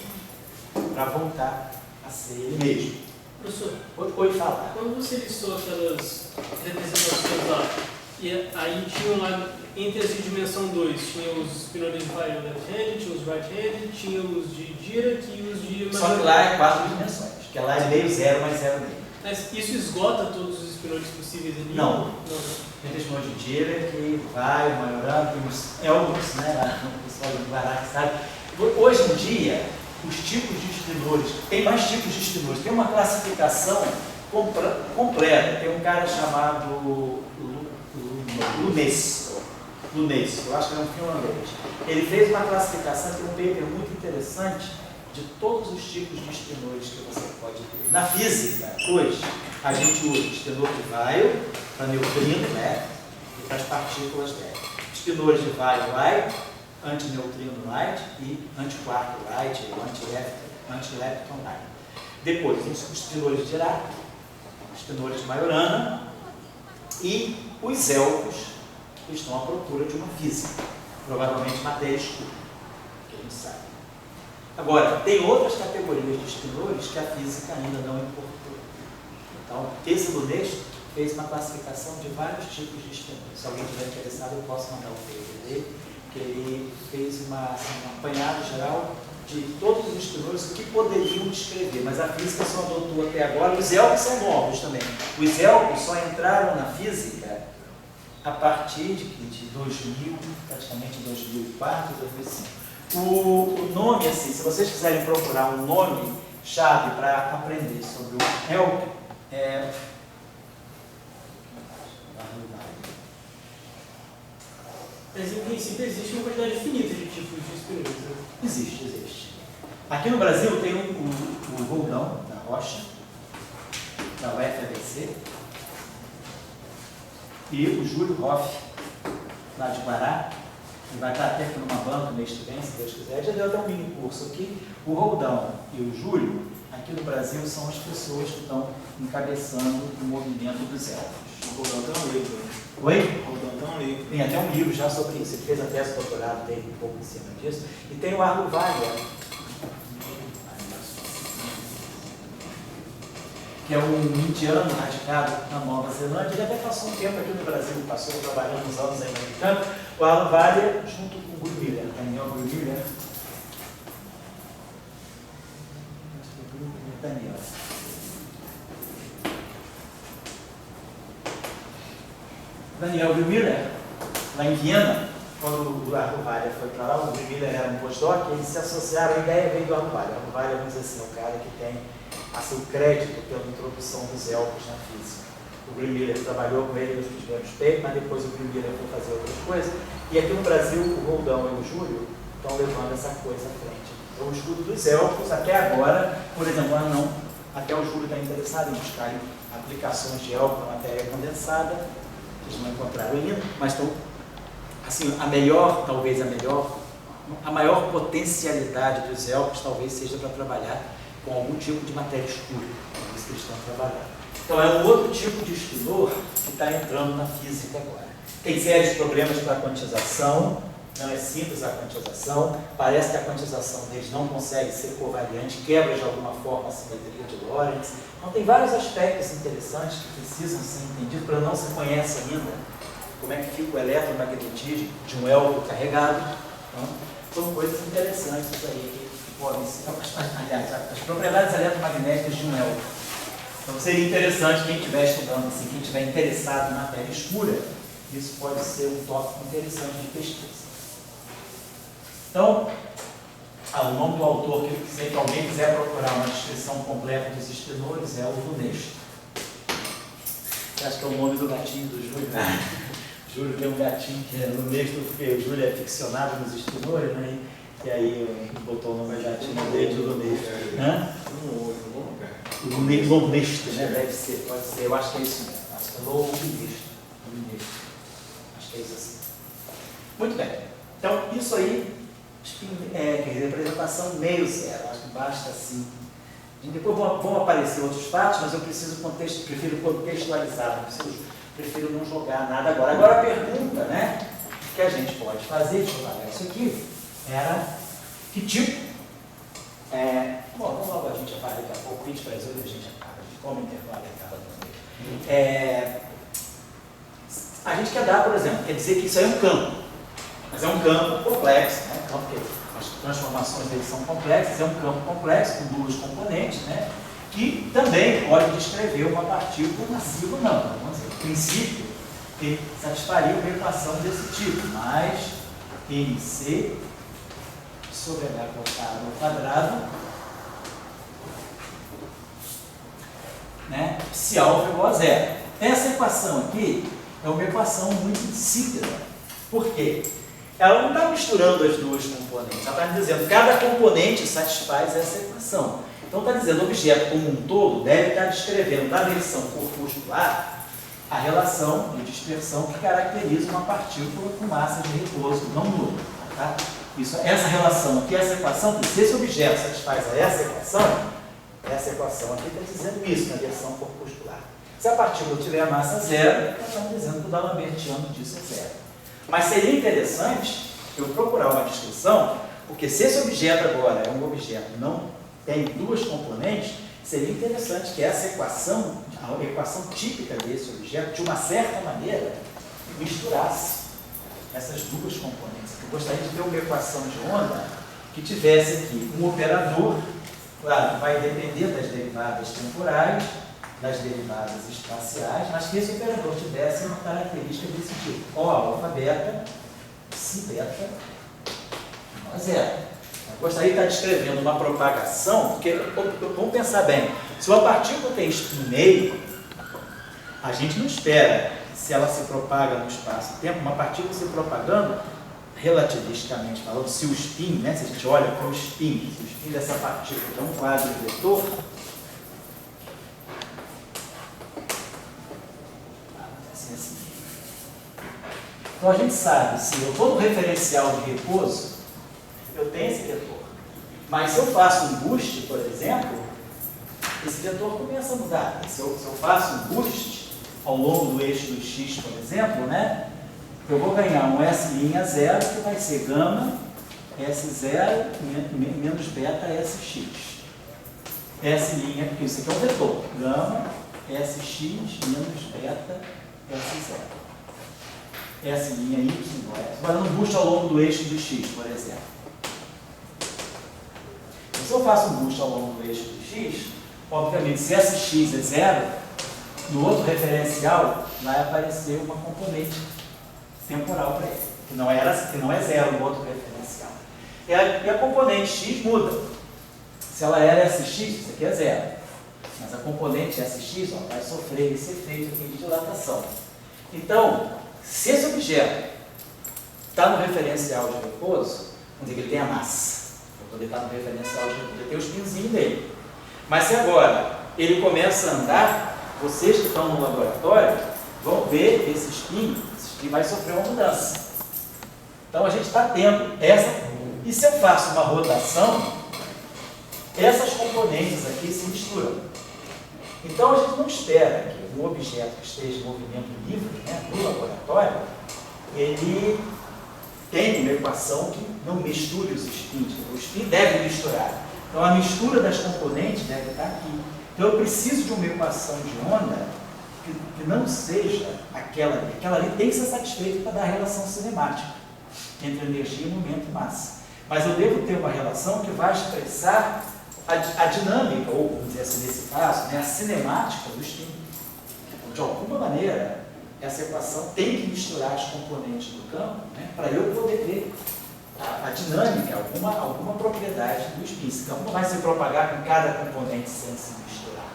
para voltar a ser ele mesmo. Professor, Pode falar. quando você listou aquelas representações lá, e aí tinham lá, entre as de dimensão 2, tinha os espinores de left-handed, tinha os right-handed, tinha os de Dirac e os de... Só que lá é 4 dimensões, porque lá é meio zero mais zero meio. Mas isso esgota todos os espinores possíveis ali? Não. Não. Tem espinor de Dirac, vai, Majorana, tem os Elgons, né? Lá no pessoal do Guará, sabe? Hoje em dia, os tipos de espinores, tem mais tipos de espinores, tem uma classificação completa. Tem um cara chamado Lunes, eu acho que é um finlandês. Ele fez uma classificação, tem um paper muito interessante de todos os tipos de espinores que você pode ter. Na física, hoje, a gente usa espinor de Weyl para neutrino, né? E para as partículas dela. Espinores de Weyl light, antineutrino light e antiquark light, antilepton light. Depois, os espinores de Dirac, espinores de Majorana e os elcos que estão à procura de uma física, provavelmente matéria escura, que a gente sabe. Agora, tem outras categorias de espinores que a física ainda não incorporou. Então, esse Lunes fez uma classificação de vários tipos de espinores. Se alguém estiver interessado, eu posso mandar o paper dele, que ele fez um apanhado geral de todos os espinores que poderiam descrever, mas a física só adotou até agora. Os elcos são novos também. Os elcos só entraram na física a partir de 2000, praticamente 2004, 2005. O nome, assim, se vocês quiserem procurar um nome chave para aprender sobre o elco, Mas em princípio existe uma quantidade infinita de tipos de espinores, né? Existe. Aqui no Brasil tem o Roldão, da Rocha, da UFABC, e o Júlio Hoff, lá de Guará, que vai estar até aqui numa banca mês que vem, se Deus quiser. Já deu até um mini curso aqui. O Roldão e o Júlio, aqui no Brasil, são as pessoas que estão encabeçando o movimento dos elfos. O Roldão tem um livro. Oi? O Roldão tem um livro. Tem até um livro já sobre isso. Ele fez a tese de doutorado dele um pouco em cima disso. E tem o Arlo Valia, que é um indiano radicado na Nova Zelândia. Ele até passou um tempo aqui no Brasil, passou trabalhando uns anos aí no americano. O Arlo Valia, junto com o Grumiller, Daniel Grumiller. Daniel. Daniel Grumiller, lá em Viena, quando o Arlo Valia foi para lá, o Grumiller era um postdoc, eles se associaram, a ideia veio do Arlo Valia. O Arlo Valia, vamos dizer assim, é o cara que tem seu crédito pela introdução dos elfos na física. O Grumiller trabalhou com ele nos primeiros papers, mas depois o Grumiller foi fazer outras coisas. E aqui no Brasil, o Roldão e o Júlio estão levando essa coisa à frente. Então, o estudo dos elfos, até agora, por exemplo, até o Júlio está interessado em buscar aplicações de elfo para matéria condensada. Vocês não encontraram ainda, mas estão, assim, a maior potencialidade dos elfos talvez seja para trabalhar com algum tipo de matéria escura. É isso que eles estão trabalhando. Então, é um outro tipo de espinor que está entrando na física agora. Tem sérios problemas para a quantização, não é simples a quantização, parece que a quantização deles não consegue ser covariante, quebra de alguma forma a simetria de Lorentz. Então, tem vários aspectos interessantes que precisam ser entendidos, para não se conhece ainda como é que fica o eletromagnetismo de um elfo carregado. Então, são coisas interessantes aí que podem ser, aliás, as propriedades eletromagnéticas de um elfo. Então, seria interessante quem estiver estudando, assim, quem estiver interessado em matéria escura, isso pode ser um tópico interessante de pesquisa. Então, o nome do autor, que se alguém quiser procurar uma descrição completa dos espinores, é o Lunes. Acho que é o nome do gatinho do Júlio. Júlio tem um gatinho que é no mesmo, porque o Júlio é ficcionado nos espinhores, né? E aí botou o nome do gatinho dele de Lunesto. Lunesto, né? Deve ser, pode ser, eu acho que é isso mesmo. Acho que é Lunesto. Acho que é isso assim. Muito bem. Então, isso aí é representação meio zero. Acho que basta assim. E depois vão aparecer outros fatos, mas eu prefiro contextualizar, prefiro não jogar nada agora. Agora a pergunta, né, que a gente pode fazer, deixa eu pagar isso aqui, era que tipo, bom, vamos logo, a gente apaga daqui a pouco, 20 para as 8 a gente apaga, como intervalo acaba também. A gente quer dar, por exemplo, quer dizer que isso aí é um campo, mas é um campo complexo, né, porque as transformações deles são complexas, é um campo complexo com duas componentes, né, que também pode descrever uma partícula massiva ou não. Vamos dizer, o princípio que satisfaria uma equação desse tipo, mais mc sobre h cortado ao quadrado, né, se alfa igual a zero. Essa equação aqui é uma equação muito insípida. Por quê? Ela não está misturando as duas componentes, ela está dizendo que cada componente satisfaz essa equação. Então está dizendo que o objeto como um todo deve estar descrevendo na versão corpuscular a relação de dispersão que caracteriza uma partícula com massa de repouso não nula. Tá? Essa relação aqui, essa equação, se esse objeto satisfaz essa equação aqui está dizendo isso na versão corpuscular. Se a partícula tiver massa zero, nós estamos dizendo que o D'Alembertiano disso é zero. Mas seria interessante eu procurar uma descrição, porque se esse objeto agora é um objeto que não tem duas componentes, seria interessante que essa equação, a equação típica desse objeto, de uma certa maneira, misturasse essas duas componentes. Eu gostaria de ter uma equação de onda que tivesse aqui um operador, claro, que vai depender das derivadas temporais, das derivadas espaciais, mas que esse operador tivesse uma característica desse tipo. O alfa beta, si beta, igual a zero. Eu gostaria de estar descrevendo uma propagação, porque, vamos pensar bem, se uma partícula tem spin no meio, a gente não espera, se ela se propaga no espaço-tempo, uma partícula se propagando, relativisticamente falando, se o spin, né, se a gente olha para o spin dessa partícula é um quadro vetor, assim. Então a gente sabe, se eu estou no referencial de repouso, eu tenho esse vetor. Mas se eu faço um boost, por exemplo, esse vetor começa a mudar. Se eu faço um boost ao longo do eixo do x, por exemplo, né, eu vou ganhar um S' zero, que vai ser gama S0 menos beta SX. S', porque isso aqui é um vetor. Gama SX menos beta S0. S' Y. Agora no boost ao longo do eixo do x, por exemplo. Se eu faço um boost ao longo do eixo do x, obviamente, se SX é zero, no outro referencial vai aparecer uma componente temporal para ele, que não é zero no outro referencial. E a componente x muda. Se ela era SX, isso aqui é zero. Mas a componente SX vai sofrer esse efeito aqui de dilatação. Então, se esse objeto está no referencial de repouso, vamos dizer que ele tem a massa. Para poder estar no referencial de repouso, ele tem os pinzinhos dele. Mas se agora ele começa a andar, vocês que estão no laboratório vão ver esse spin vai sofrer uma mudança. Então a gente está tendo essa. E se eu faço uma rotação, essas componentes aqui se misturam. Então a gente não espera que um objeto que esteja em movimento livre, né, no laboratório, ele tenha uma equação que não misture os spins. O spin deve misturar. Então a mistura das componentes deve estar aqui. Então eu preciso de uma equação de onda que não seja aquela ali. Aquela ali tem que ser satisfeita para dar a relação cinemática entre energia, momento e massa. Mas eu devo ter uma relação que vai expressar a dinâmica, ou vamos dizer assim, nesse caso, né, a cinemática do spin. De alguma maneira, essa equação tem que misturar as componentes do campo, né, para eu poder ter a dinâmica, alguma propriedade do spin. Esse campo não vai se propagar com cada componente sem se misturar.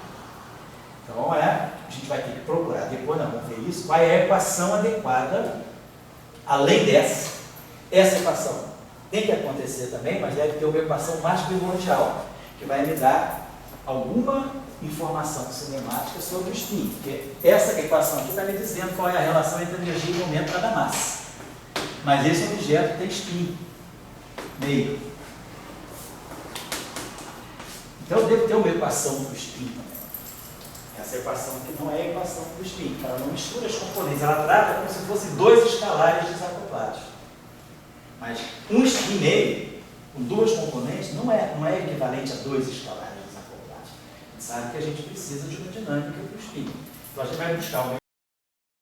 Então, a gente vai ter que procurar, depois nós vamos ver isso, qual é a equação adequada Além essa equação tem que acontecer também, mas deve ter uma equação mais primordial, que vai me dar alguma informação cinemática sobre o spin, porque essa equação aqui está me dizendo qual é a relação entre energia e momento cada massa. Mas esse objeto tem spin meio. Então eu devo ter uma equação para o spin também. Essa equação aqui não é a equação para o spin, ela não mistura as componentes, ela trata como se fossem dois escalares desacoplados. Mas um spin meio, com duas componentes, não é equivalente a dois escalares desacoplados. A gente sabe que a gente precisa de uma dinâmica para o spin. Então a gente vai buscar uma